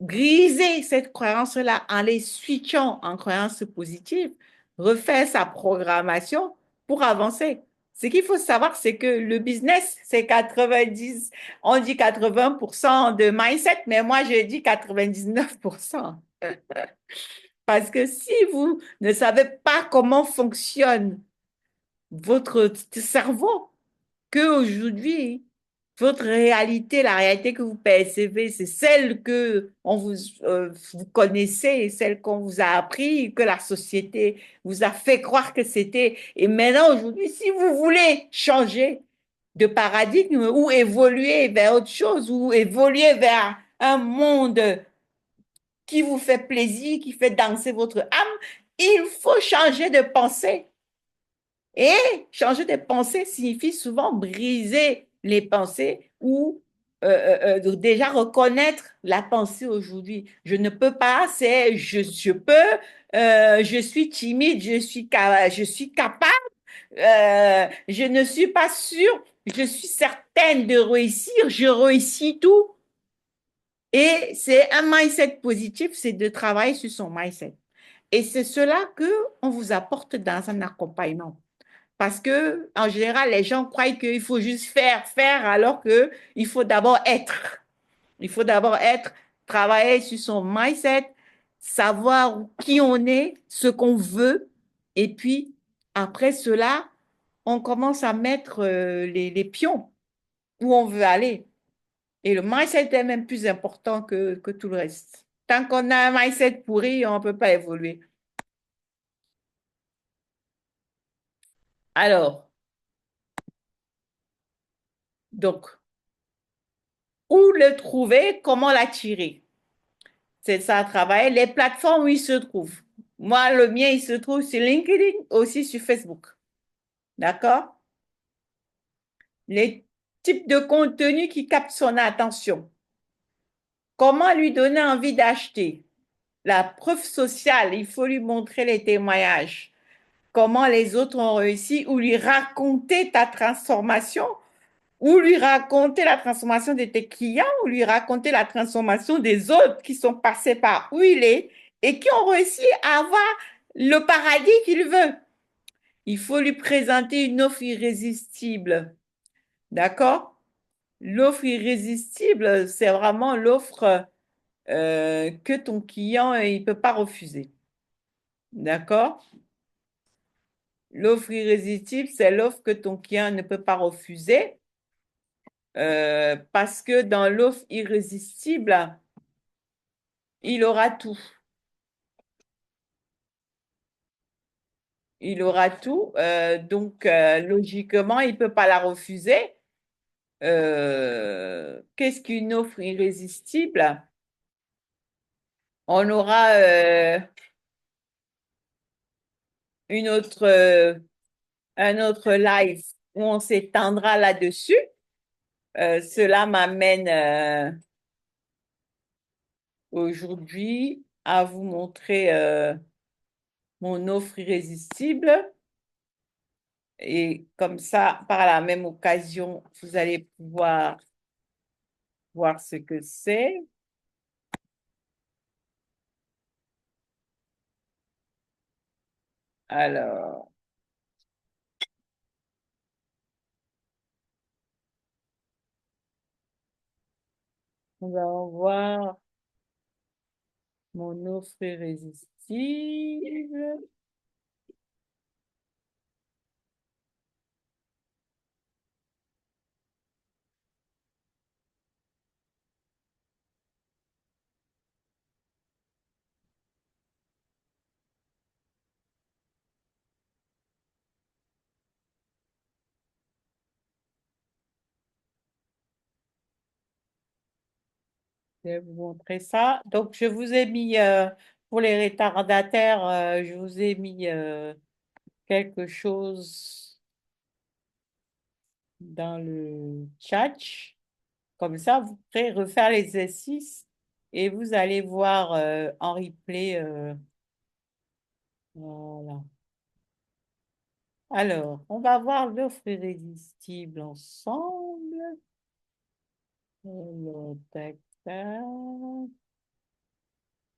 griser cette croyance-là en les switchant en croyances positives, refaire sa programmation pour avancer. Ce qu'il faut savoir, c'est que le business, c'est 90, on dit 80% de mindset, mais moi, je dis 99%. Parce que si vous ne savez pas comment fonctionne votre cerveau, qu'aujourd'hui, votre réalité, la réalité que vous percevez, c'est celle que vous connaissez, celle qu'on vous a appris, que la société vous a fait croire que c'était. Et maintenant, aujourd'hui, si vous voulez changer de paradigme ou évoluer vers autre chose ou évoluer vers un monde qui vous fait plaisir, qui fait danser votre âme, il faut changer de pensée. Et changer de pensée signifie souvent briser les pensées ou déjà reconnaître la pensée aujourd'hui. Je ne peux pas, c'est je peux, je suis timide, je suis capable, je ne suis pas sûre, je suis certaine de réussir, je réussis tout. Et c'est un mindset positif, c'est de travailler sur son mindset. Et c'est cela que on vous apporte dans un accompagnement. Parce que, en général, les gens croient qu'il faut juste faire, faire, alors que il faut d'abord être. Il faut d'abord être, travailler sur son mindset, savoir qui on est, ce qu'on veut. Et puis, après cela, on commence à mettre les pions où on veut aller. Et le mindset est même plus important que tout le reste. Tant qu'on a un mindset pourri, on ne peut pas évoluer. Alors, donc, où le trouver, comment l'attirer? C'est ça à travailler. Les plateformes où il se trouve. Moi, le mien, il se trouve sur LinkedIn, aussi sur Facebook. D'accord? Les types de contenus qui captent son attention. Comment lui donner envie d'acheter? La preuve sociale, il faut lui montrer les témoignages. Comment les autres ont réussi ou lui raconter ta transformation ou lui raconter la transformation de tes clients ou lui raconter la transformation des autres qui sont passés par où il est et qui ont réussi à avoir le paradis qu'il veut. Il faut lui présenter une offre irrésistible. D'accord? L'offre irrésistible, c'est vraiment l'offre que ton client il ne peut pas refuser. D'accord? L'offre irrésistible, c'est l'offre que ton client ne peut pas refuser parce que dans l'offre irrésistible, il aura tout. Il aura tout. Donc, logiquement, il ne peut pas la refuser. Qu'est-ce qu'une offre irrésistible? On aura une autre, un autre live où on s'étendra là-dessus. Cela m'amène aujourd'hui à vous montrer mon offre irrésistible. Et comme ça, par la même occasion, vous allez pouvoir voir ce que c'est. Alors, nous allons voir mon offre irrésistible. Je vais vous montrer ça. Donc, je vous ai mis, pour les retardataires, je vous ai mis quelque chose dans le chat. Comme ça, vous pourrez refaire l'exercice et vous allez voir en replay. Voilà. Alors, on va voir l'offre irrésistible ensemble. Alors, tac, tac.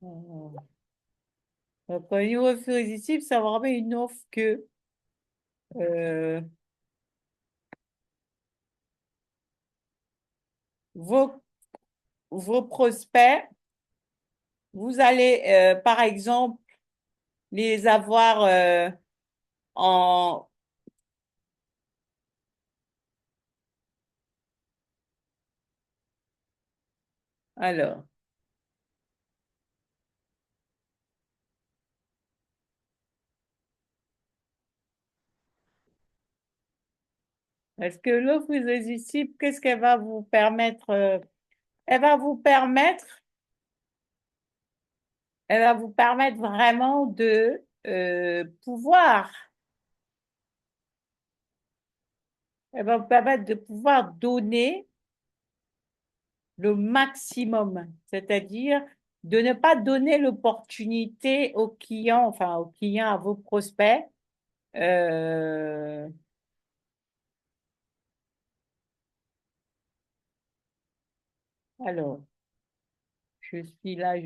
Alors, donc, une offre irrésistible, ça va vraiment une offre que euh, vos, vos prospects, vous allez, par exemple, les avoir en... Alors, est-ce que l'offre irrésistible, qu'est-ce qu'elle va vous permettre? Elle va vous permettre, elle va vous permettre vraiment de pouvoir, elle va vous permettre de pouvoir donner le maximum, c'est-à-dire de ne pas donner l'opportunité aux clients, enfin aux clients, à vos prospects. euh, alors, je suis là,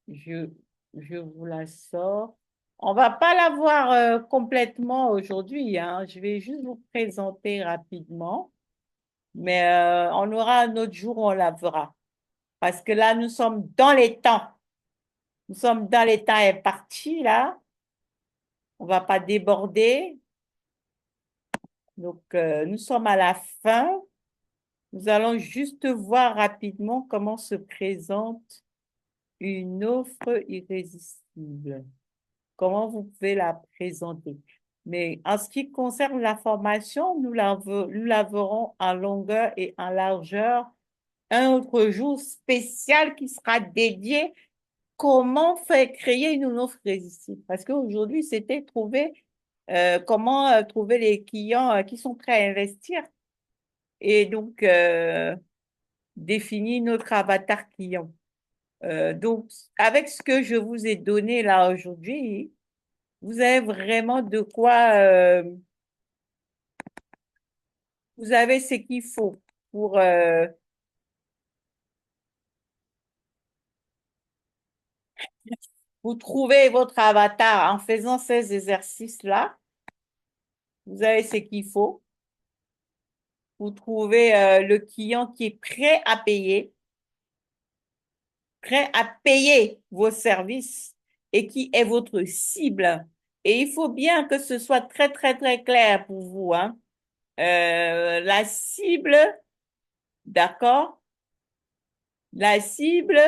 je vous la sors. On va pas la voir complètement aujourd'hui, hein. Je vais juste vous présenter rapidement, mais on aura un autre jour où on la verra. Parce que là, nous sommes dans les temps. Nous sommes dans les temps impartis, là. On va pas déborder. Donc, nous sommes à la fin. Nous allons juste voir rapidement comment se présente une offre irrésistible. Comment vous pouvez la présenter. Mais en ce qui concerne la formation, nous la verrons en longueur et en largeur un autre jour spécial qui sera dédié comment faire créer une offre irrésistible. Parce qu'aujourd'hui, c'était trouver comment trouver les clients qui sont prêts à investir et donc définir notre avatar client. Donc, avec ce que je vous ai donné là aujourd'hui, vous avez vraiment de quoi, vous avez ce qu'il faut pour vous trouver votre avatar en faisant ces exercices-là. Vous avez ce qu'il faut. Vous trouvez le client qui est prêt à payer vos services et qui est votre cible. Et il faut bien que ce soit très, très, très clair pour vous, hein. La cible, d'accord? La cible,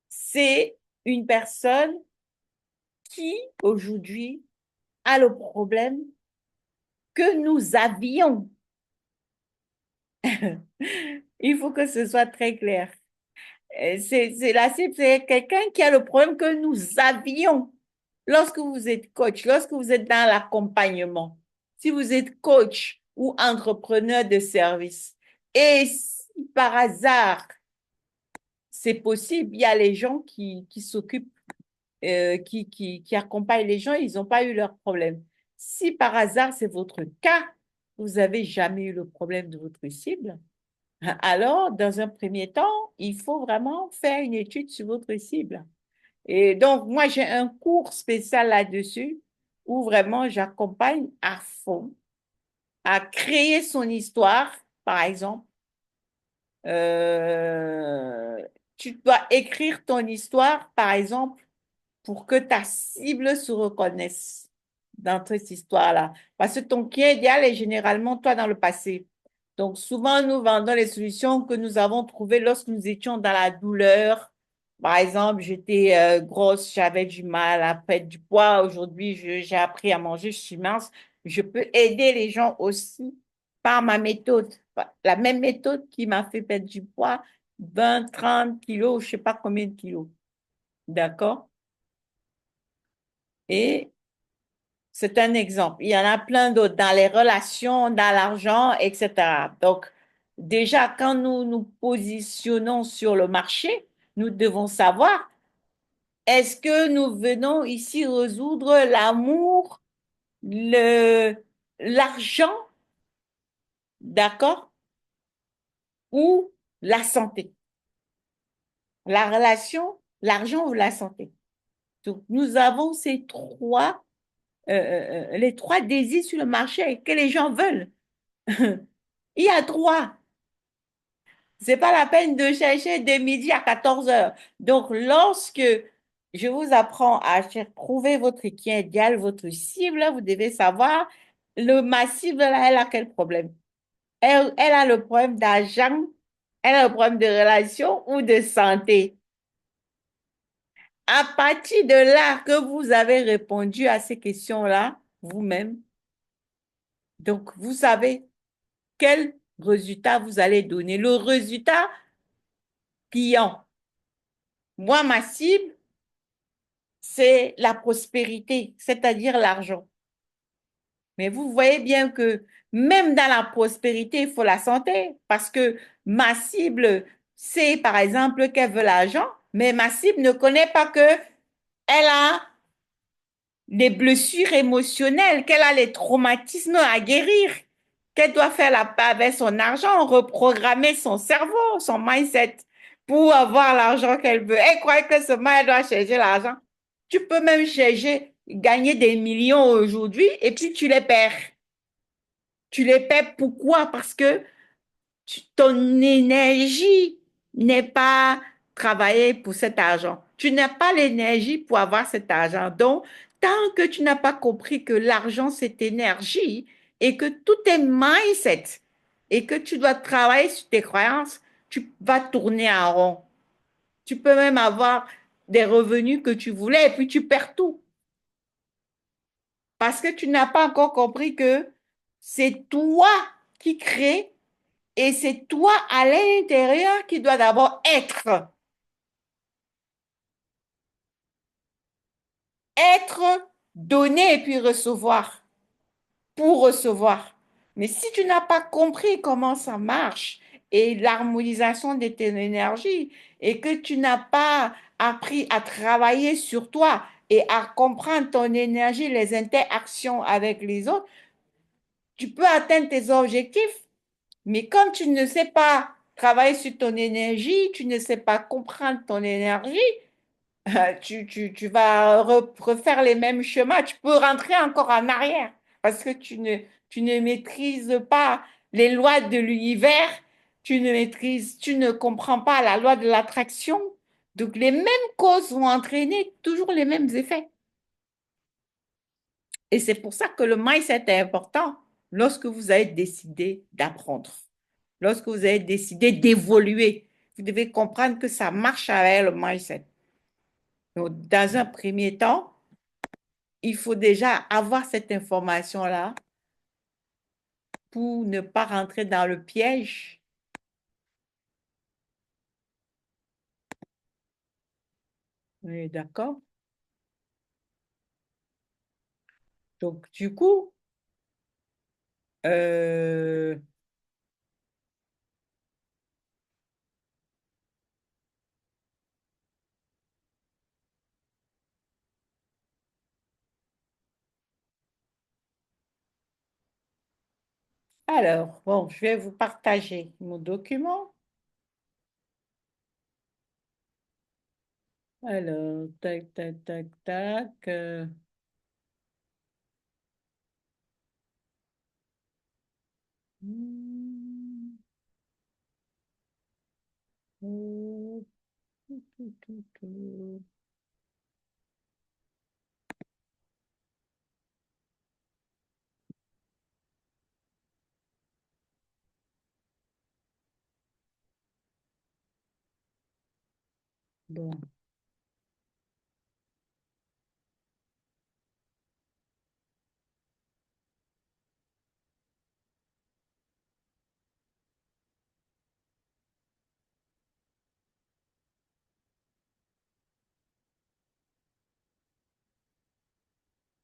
c'est une personne qui, aujourd'hui, a le problème que nous avions. Il faut que ce soit très clair. C'est la cible, c'est quelqu'un qui a le problème que nous avions lorsque vous êtes coach, lorsque vous êtes dans l'accompagnement. Si vous êtes coach ou entrepreneur de service et si par hasard, c'est possible, il y a les gens qui s'occupent, qui accompagnent les gens, ils n'ont pas eu leur problème. Si par hasard, c'est votre cas, vous n'avez jamais eu le problème de votre cible, alors, dans un premier temps, il faut vraiment faire une étude sur votre cible. Et donc, moi, j'ai un cours spécial là-dessus où vraiment j'accompagne à fond à créer son histoire, par exemple. Euh, Tu dois écrire ton histoire, par exemple, pour que ta cible se reconnaisse dans cette histoire-là. Parce que ton client idéal est généralement toi dans le passé. Donc, souvent, nous vendons les solutions que nous avons trouvées lorsque nous étions dans la douleur. Par exemple, j'étais grosse, j'avais du mal à perdre du poids. Aujourd'hui, j'ai appris à manger, je suis mince. Je peux aider les gens aussi par ma méthode. La même méthode qui m'a fait perdre du poids, 20, 30 kilos, je ne sais pas combien de kilos. D'accord? Et c'est un exemple. Il y en a plein d'autres dans les relations, dans l'argent, etc. Donc, déjà, quand nous nous positionnons sur le marché, nous devons savoir, est-ce que nous venons ici résoudre l'amour, le, l'argent, d'accord, ou la santé? La relation, l'argent ou la santé? Donc, nous avons ces trois, les trois désirs sur le marché que les gens veulent. Il y a trois. C'est pas la peine de chercher de midi à 14 heures. Donc, lorsque je vous apprends à trouver votre client idéal, votre cible, vous devez savoir, ma cible, là, elle a quel problème? Elle a le problème d'argent, elle a le problème de relation ou de santé. À partir de là que vous avez répondu à ces questions-là, vous-même, donc vous savez quel résultat vous allez donner. Le résultat client. Moi, ma cible, c'est la prospérité, c'est-à-dire l'argent. Mais vous voyez bien que même dans la prospérité, il faut la santé, parce que ma cible, c'est par exemple qu'elle veut l'argent, mais ma cible ne connaît pas que elle a des blessures émotionnelles, qu'elle a les traumatismes à guérir, qu'elle doit faire la paix avec son argent, reprogrammer son cerveau, son mindset pour avoir l'argent qu'elle veut. Elle croit que seulement elle doit chercher l'argent. Tu peux même chercher, gagner des millions aujourd'hui et puis tu les perds. Tu les perds pourquoi? Parce que ton énergie n'est pas travaillée pour cet argent. Tu n'as pas l'énergie pour avoir cet argent. Donc, tant que tu n'as pas compris que l'argent, c'est énergie et que tout est mindset et que tu dois travailler sur tes croyances, tu vas tourner en rond. Tu peux même avoir des revenus que tu voulais et puis tu perds tout parce que tu n'as pas encore compris que c'est toi qui crée et c'est toi à l'intérieur qui doit d'abord être. Être, donner et puis recevoir. Pour recevoir. Mais si tu n'as pas compris comment ça marche et l'harmonisation de tes énergies et que tu n'as pas appris à travailler sur toi et à comprendre ton énergie, les interactions avec les autres, tu peux atteindre tes objectifs. Mais comme tu ne sais pas travailler sur ton énergie, tu ne sais pas comprendre ton énergie, tu vas refaire les mêmes chemins. Tu peux rentrer encore en arrière parce que tu ne maîtrises pas les lois de l'univers, tu ne comprends pas la loi de l'attraction. Donc, les mêmes causes vont entraîner toujours les mêmes effets. Et c'est pour ça que le mindset est important lorsque vous avez décidé d'apprendre, lorsque vous avez décidé d'évoluer. Vous devez comprendre que ça marche avec le mindset. Donc, dans un premier temps, il faut déjà avoir cette information-là pour ne pas rentrer dans le piège. Oui, d'accord. Donc, du coup, euh, alors, bon, je vais vous partager mon document. Alors, tac, tac, tac, tac. Hmm, oh, tout, tout, tout. Bon,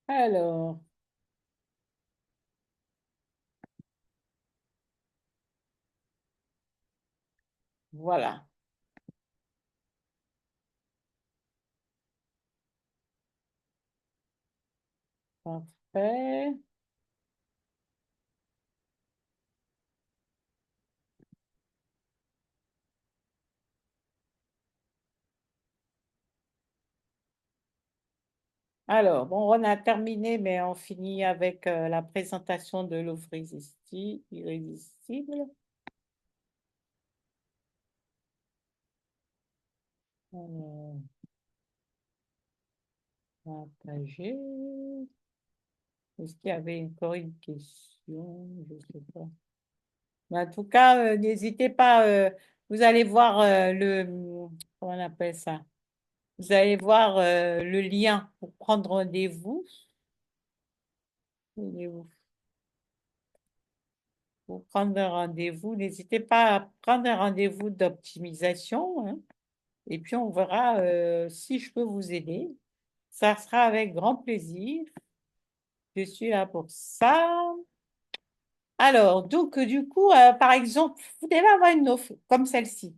alors, Voilà. Parfait. Alors, bon, on a terminé, mais on finit avec la présentation de l'offre irrésistible. Alors, partager. Est-ce qu'il y avait encore une question? Je ne sais pas. Mais en tout cas, n'hésitez pas. Vous allez voir comment on appelle ça? Vous allez voir le lien pour prendre rendez-vous. Rendez-vous. Pour prendre un rendez-vous, n'hésitez pas à prendre un rendez-vous d'optimisation, hein, et puis on verra si je peux vous aider. Ça sera avec grand plaisir. Je suis là pour ça. Alors, donc, du coup, par exemple, vous devez avoir une offre comme celle-ci.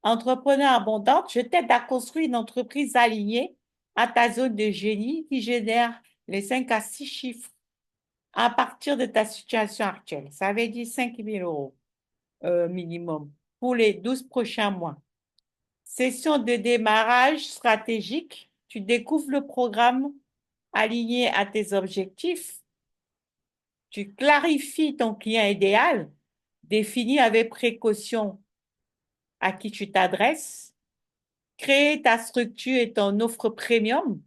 Entrepreneur abondante, je t'aide à construire une entreprise alignée à ta zone de génie qui génère les 5 à 6 chiffres à partir de ta situation actuelle. Ça veut dire 5 000 € minimum pour les 12 prochains mois. Session de démarrage stratégique. Tu découvres le programme aligné à tes objectifs. Tu clarifies ton client idéal, définis avec précaution à qui tu t'adresses, crée ta structure et ton offre premium,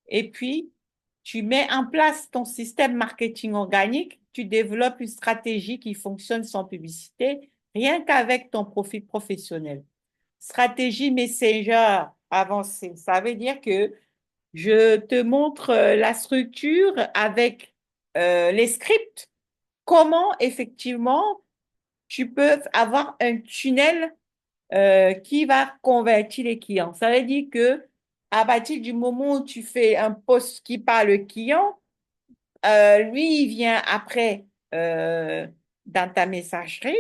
et puis tu mets en place ton système marketing organique, tu développes une stratégie qui fonctionne sans publicité, rien qu'avec ton profil professionnel. Stratégie Messenger avancée, ça veut dire que je te montre la structure avec les scripts, comment effectivement tu peux avoir un tunnel qui va convertir les clients. Ça veut dire que à partir du moment où tu fais un post qui parle au client, lui, il vient après dans ta messagerie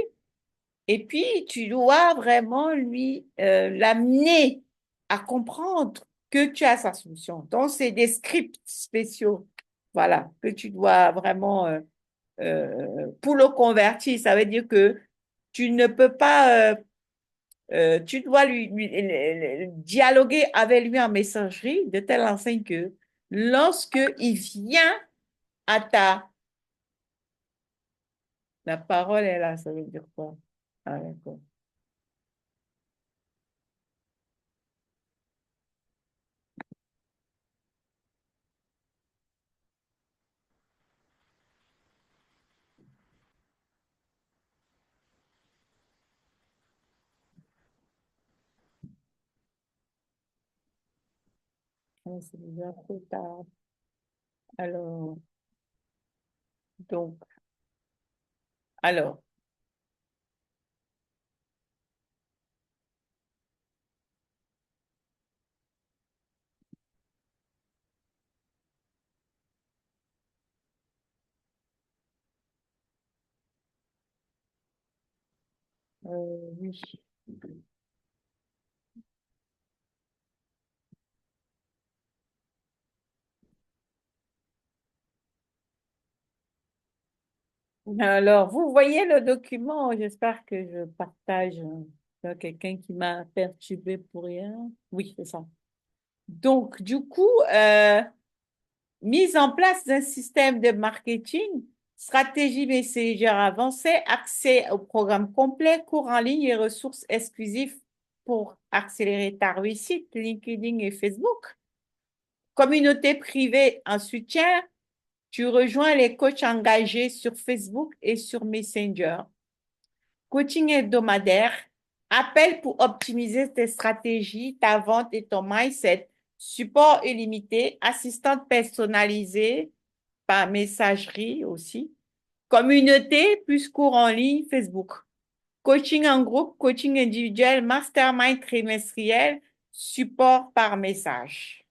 et puis tu dois vraiment lui l'amener à comprendre que tu as sa solution. Donc, c'est des scripts spéciaux, voilà, que tu dois vraiment pour le convertir. Ça veut dire que tu ne peux pas tu dois dialoguer avec lui en messagerie de telle enseigne que lorsque il vient à ta... La parole est là, ça veut dire quoi? Ah, d'accord. Ah, c'est déjà trop tard. Alors, donc, alors, oui. Alors, vous voyez le document, j'espère que je partage. Il y a quelqu'un qui m'a perturbé pour rien. Oui, c'est ça. Donc, du coup, mise en place d'un système de marketing, stratégie Messenger avancée, accès au programme complet, cours en ligne et ressources exclusives pour accélérer ta réussite, LinkedIn et Facebook. Communauté privée en soutien, tu rejoins les coachs engagés sur Facebook et sur Messenger. Coaching hebdomadaire, appel pour optimiser tes stratégies, ta vente et ton mindset. Support illimité, assistante personnalisée par messagerie aussi. Communauté, plus cours en ligne, Facebook. Coaching en groupe, coaching individuel, mastermind trimestriel, support par message.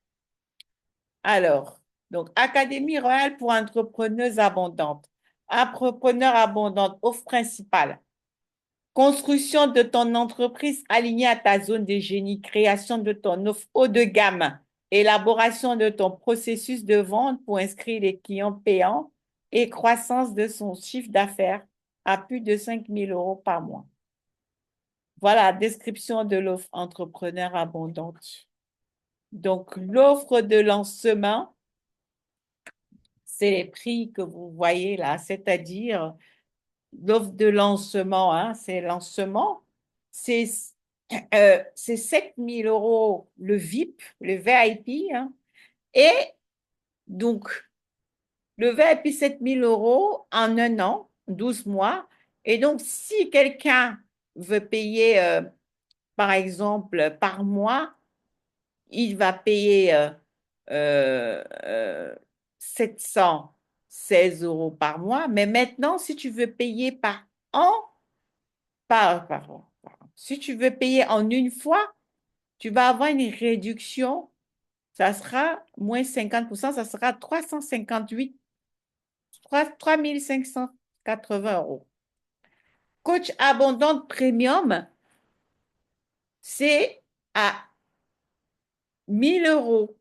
Alors, donc, Académie royale pour entrepreneuses abondantes. Entrepreneurs abondantes, offre principale. Construction de ton entreprise alignée à ta zone de génie, création de ton offre haut de gamme, élaboration de ton processus de vente pour inscrire les clients payants et croissance de son chiffre d'affaires à plus de 5 000 € par mois. Voilà la description de l'offre entrepreneur abondante. Donc, l'offre de lancement, c'est les prix que vous voyez là, c'est-à-dire l'offre de lancement, hein, c'est lancement, c'est 7 000 € le VIP, le VIP, hein, et donc le VIP 7 000 € en un an, 12 mois, et donc si quelqu'un veut payer, par exemple, par mois, il va payer euh, euh, 716 € par mois. Mais maintenant, si tu veux payer par an, si tu veux payer en une fois, tu vas avoir une réduction. Ça sera moins 50%, ça sera 3 580 €. Coach Abondante Premium, c'est à 1 000 €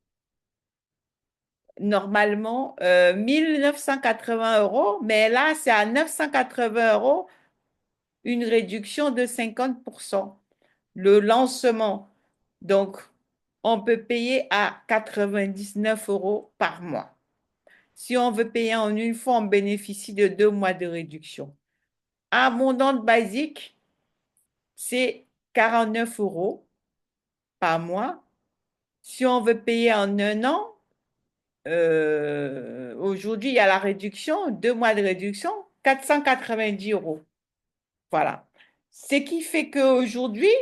normalement 1 980 €, mais là, c'est à 980 €, une réduction de 50%. Le lancement, donc, on peut payer à 99 € par mois. Si on veut payer en une fois, on bénéficie de 2 mois de réduction. Abondante basique, c'est 49 € par mois. Si on veut payer en un an, aujourd'hui, il y a la réduction, 2 mois de réduction, 490 €. Voilà. Ce qui fait qu'aujourd'hui,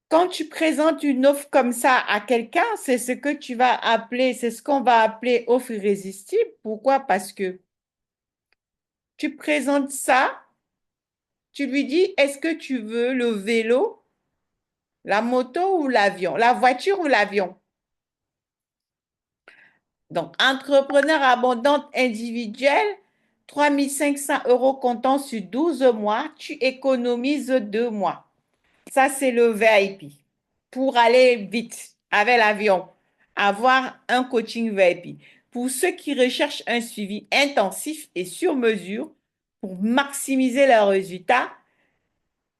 quand tu présentes une offre comme ça à quelqu'un, c'est ce que tu vas appeler, c'est ce qu'on va appeler offre irrésistible. Pourquoi? Parce que tu présentes ça, tu lui dis, est-ce que tu veux le vélo, la moto ou l'avion, la voiture ou l'avion? Donc, entrepreneur abondante individuelle, 3 500 € comptant sur 12 mois, tu économises 2 mois. Ça, c'est le VIP. Pour aller vite avec l'avion, avoir un coaching VIP. Pour ceux qui recherchent un suivi intensif et sur mesure pour maximiser leurs résultats,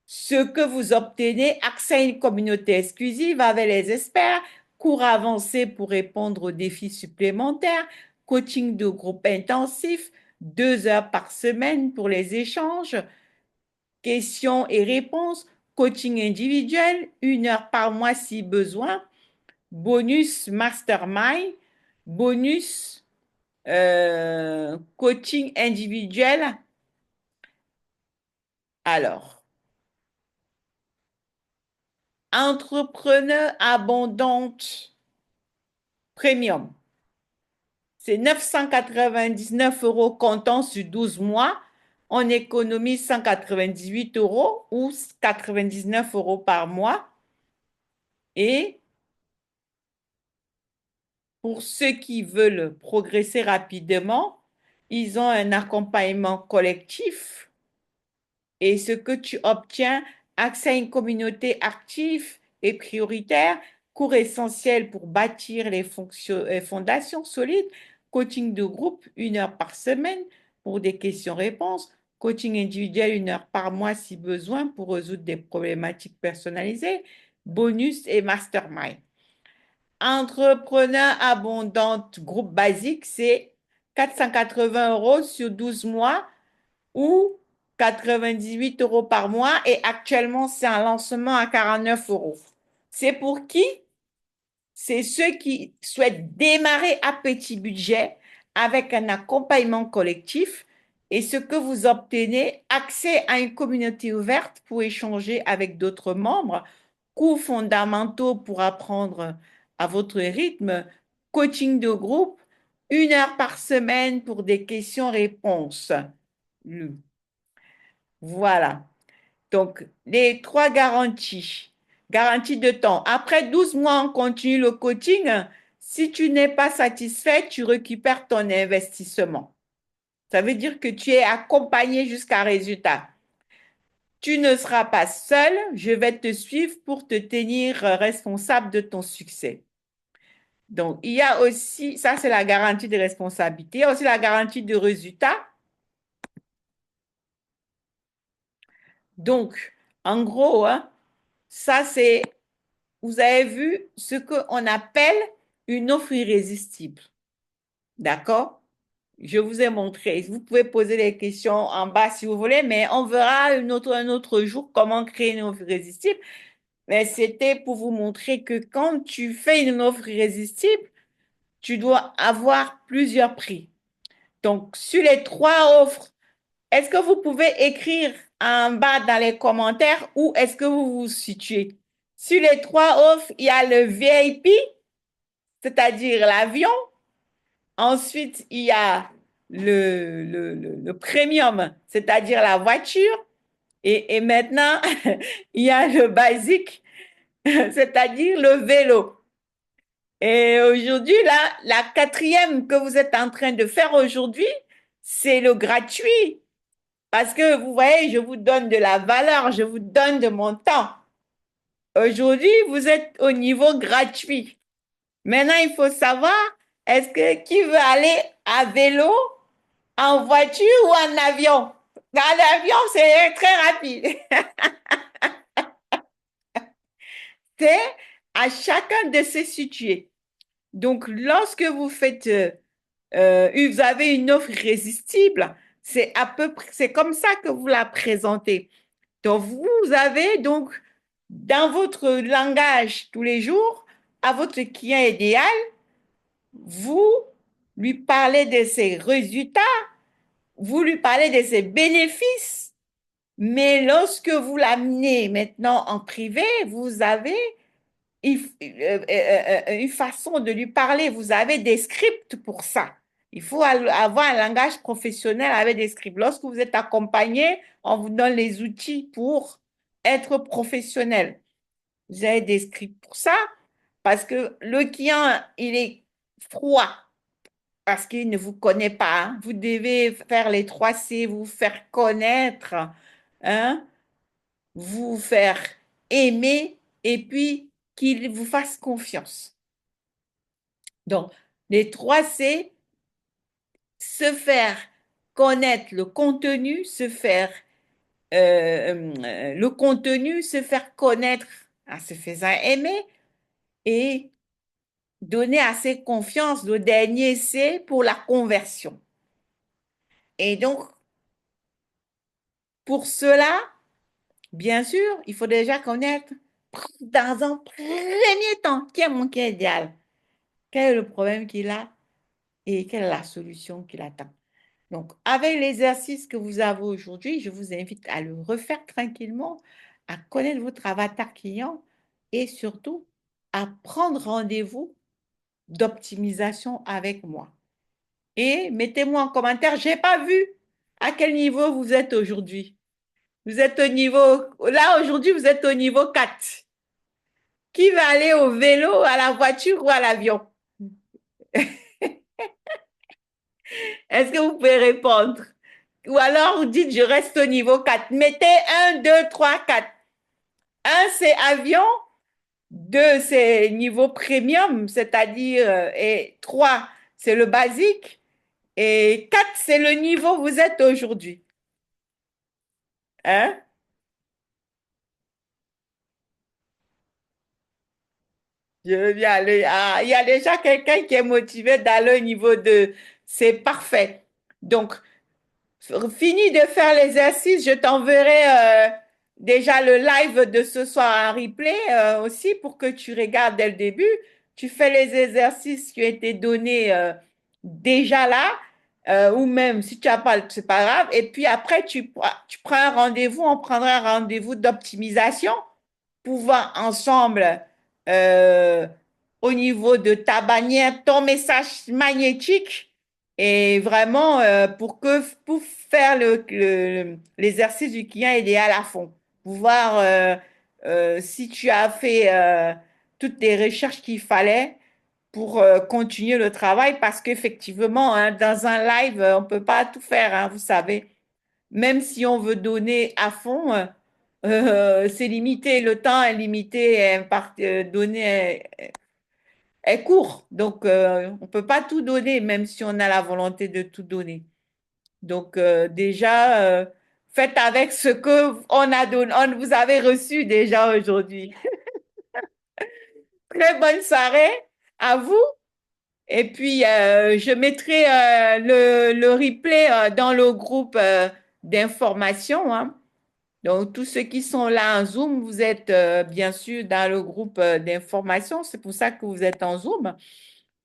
ce que vous obtenez, accès à une communauté exclusive avec les experts, cours avancés pour répondre aux défis supplémentaires, coaching de groupe intensif, 2 heures par semaine pour les échanges, questions et réponses, coaching individuel, 1 heure par mois si besoin, bonus mastermind, bonus coaching individuel. Alors, entrepreneur abondante premium, c'est 999 € comptant sur 12 mois. On économise 198 € ou 99 € par mois. Et pour ceux qui veulent progresser rapidement, ils ont un accompagnement collectif. Et ce que tu obtiens, accès à une communauté active et prioritaire, cours essentiels pour bâtir les fondations solides, coaching de groupe 1 heure par semaine pour des questions-réponses, coaching individuel 1 heure par mois si besoin pour résoudre des problématiques personnalisées, bonus et mastermind. Entrepreneur abondante, groupe basique, c'est 480 € sur 12 mois ou 98 € par mois et actuellement, c'est un lancement à 49 €. C'est pour qui? C'est ceux qui souhaitent démarrer à petit budget avec un accompagnement collectif et ce que vous obtenez, accès à une communauté ouverte pour échanger avec d'autres membres, cours fondamentaux pour apprendre à votre rythme, coaching de groupe, 1 heure par semaine pour des questions-réponses. Voilà. Donc, les 3 garanties. Garantie de temps. Après 12 mois, on continue le coaching. Si tu n'es pas satisfait, tu récupères ton investissement. Ça veut dire que tu es accompagné jusqu'à résultat. Tu ne seras pas seul, je vais te suivre pour te tenir responsable de ton succès. Donc, il y a aussi, ça c'est la garantie de responsabilité, il y a aussi la garantie de résultat. Donc, en gros, hein, ça c'est, vous avez vu ce qu'on appelle une offre irrésistible. D'accord? Je vous ai montré. Vous pouvez poser des questions en bas si vous voulez, mais on verra un autre jour comment créer une offre irrésistible. Mais c'était pour vous montrer que quand tu fais une offre irrésistible, tu dois avoir plusieurs prix. Donc, sur les trois offres, est-ce que vous pouvez écrire en bas dans les commentaires où est-ce que vous vous situez? Sur les trois offres, il y a le VIP, c'est-à-dire l'avion. Ensuite, il y a le premium, c'est-à-dire la voiture. Et maintenant, il y a le basique, c'est-à-dire le vélo. Et aujourd'hui, là, la quatrième que vous êtes en train de faire aujourd'hui, c'est le gratuit. Parce que vous voyez, je vous donne de la valeur, je vous donne de mon temps. Aujourd'hui, vous êtes au niveau gratuit. Maintenant, il faut savoir, est-ce que qui veut aller à vélo, en voiture ou en avion? Dans l'avion, c'est très rapide. C'est à chacun de se situer. Donc, lorsque vous faites, vous avez une offre irrésistible, c'est à peu près, c'est comme ça que vous la présentez. Donc, vous avez donc dans votre langage tous les jours, à votre client idéal, vous lui parlez de ses résultats, vous lui parlez de ses bénéfices, mais lorsque vous l'amenez maintenant en privé, vous avez une façon de lui parler, vous avez des scripts pour ça. Il faut avoir un langage professionnel avec des scripts. Lorsque vous êtes accompagné, on vous donne les outils pour être professionnel. Vous avez des scripts pour ça parce que le client, il est froid parce qu'il ne vous connaît pas, hein. Vous devez faire les 3 C, vous faire connaître, hein, vous faire aimer et puis qu'il vous fasse confiance. Donc, les 3 C, se faire connaître le contenu, le contenu, se faire connaître en se faisant aimer et donner assez confiance, le dernier C pour la conversion. Et donc, pour cela, bien sûr, il faut déjà connaître dans un premier temps qui est mon client idéal, quel est le problème qu'il a et quelle est la solution qu'il attend. Donc, avec l'exercice que vous avez aujourd'hui, je vous invite à le refaire tranquillement, à connaître votre avatar client et surtout à prendre rendez-vous d'optimisation avec moi. Et mettez-moi en commentaire, je n'ai pas vu à quel niveau vous êtes aujourd'hui. Vous êtes au niveau, là aujourd'hui, vous êtes au niveau 4. Qui va aller au vélo, à la voiture ou à l'avion? Est-ce que vous pouvez répondre? Ou alors dites, je reste au niveau 4. Mettez 1, 2, 3, 4. 1, c'est avion. 2, c'est niveau premium, c'est-à-dire, et 3, c'est le basique. Et 4, c'est le niveau où vous êtes aujourd'hui. Hein? Je veux bien aller. Ah, il y a déjà quelqu'un qui est motivé d'aller au niveau 2. C'est parfait. Donc, fini de faire l'exercice, je t'enverrai déjà le live de ce soir en replay aussi pour que tu regardes dès le début. Tu fais les exercices qui ont été donnés déjà là, ou même si tu n'as pas, c'est pas grave. Et puis après, tu prends un rendez-vous, on prendra un rendez-vous d'optimisation pour voir ensemble euh, au niveau de ta bannière, ton message magnétique et vraiment pour faire l'exercice du client idéal à fond, pour voir si tu as fait toutes les recherches qu'il fallait pour continuer le travail parce qu'effectivement, hein, dans un live, on ne peut pas tout faire, hein, vous savez. Même si on veut donner à fond, c'est limité, le temps est limité, donné est court. Donc, on ne peut pas tout donner, même si on a la volonté de tout donner. Donc, déjà, faites avec ce que vous avez reçu déjà aujourd'hui. Très bonne soirée à vous. Et puis, je mettrai le replay dans le groupe d'information, hein. Donc, tous ceux qui sont là en Zoom, vous êtes bien sûr dans le groupe d'information. C'est pour ça que vous êtes en Zoom.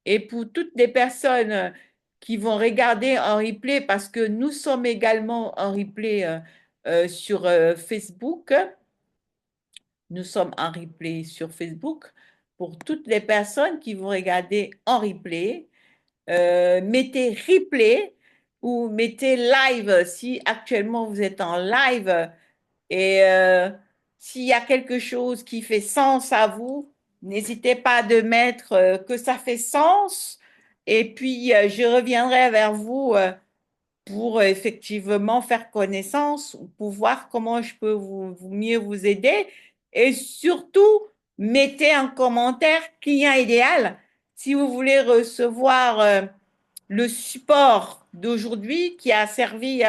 Et pour toutes les personnes qui vont regarder en replay, parce que nous sommes également en replay sur Facebook. Nous sommes en replay sur Facebook. Pour toutes les personnes qui vont regarder en replay, mettez replay ou mettez live si actuellement vous êtes en live et s'il y a quelque chose qui fait sens à vous, n'hésitez pas de mettre que ça fait sens et puis je reviendrai vers vous pour effectivement faire connaissance, pour voir comment je peux mieux vous aider. Et surtout, mettez un commentaire client idéal si vous voulez recevoir le support d'aujourd'hui qui a servi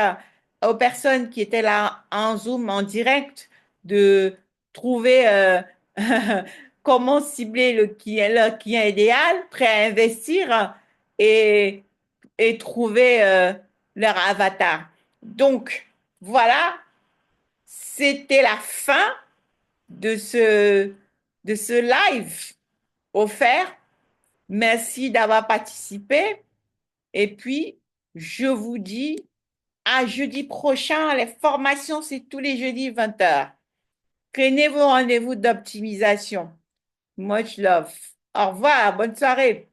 aux personnes qui étaient là en Zoom en direct de trouver comment cibler le client idéal, prêt à investir et, et trouver leur avatar. Donc, voilà, c'était la fin de de ce live offert. Merci d'avoir participé. Et puis, je vous dis à jeudi prochain. Les formations, c'est tous les jeudis 20 heures. Prenez vos rendez-vous d'optimisation. Much love. Au revoir. Bonne soirée.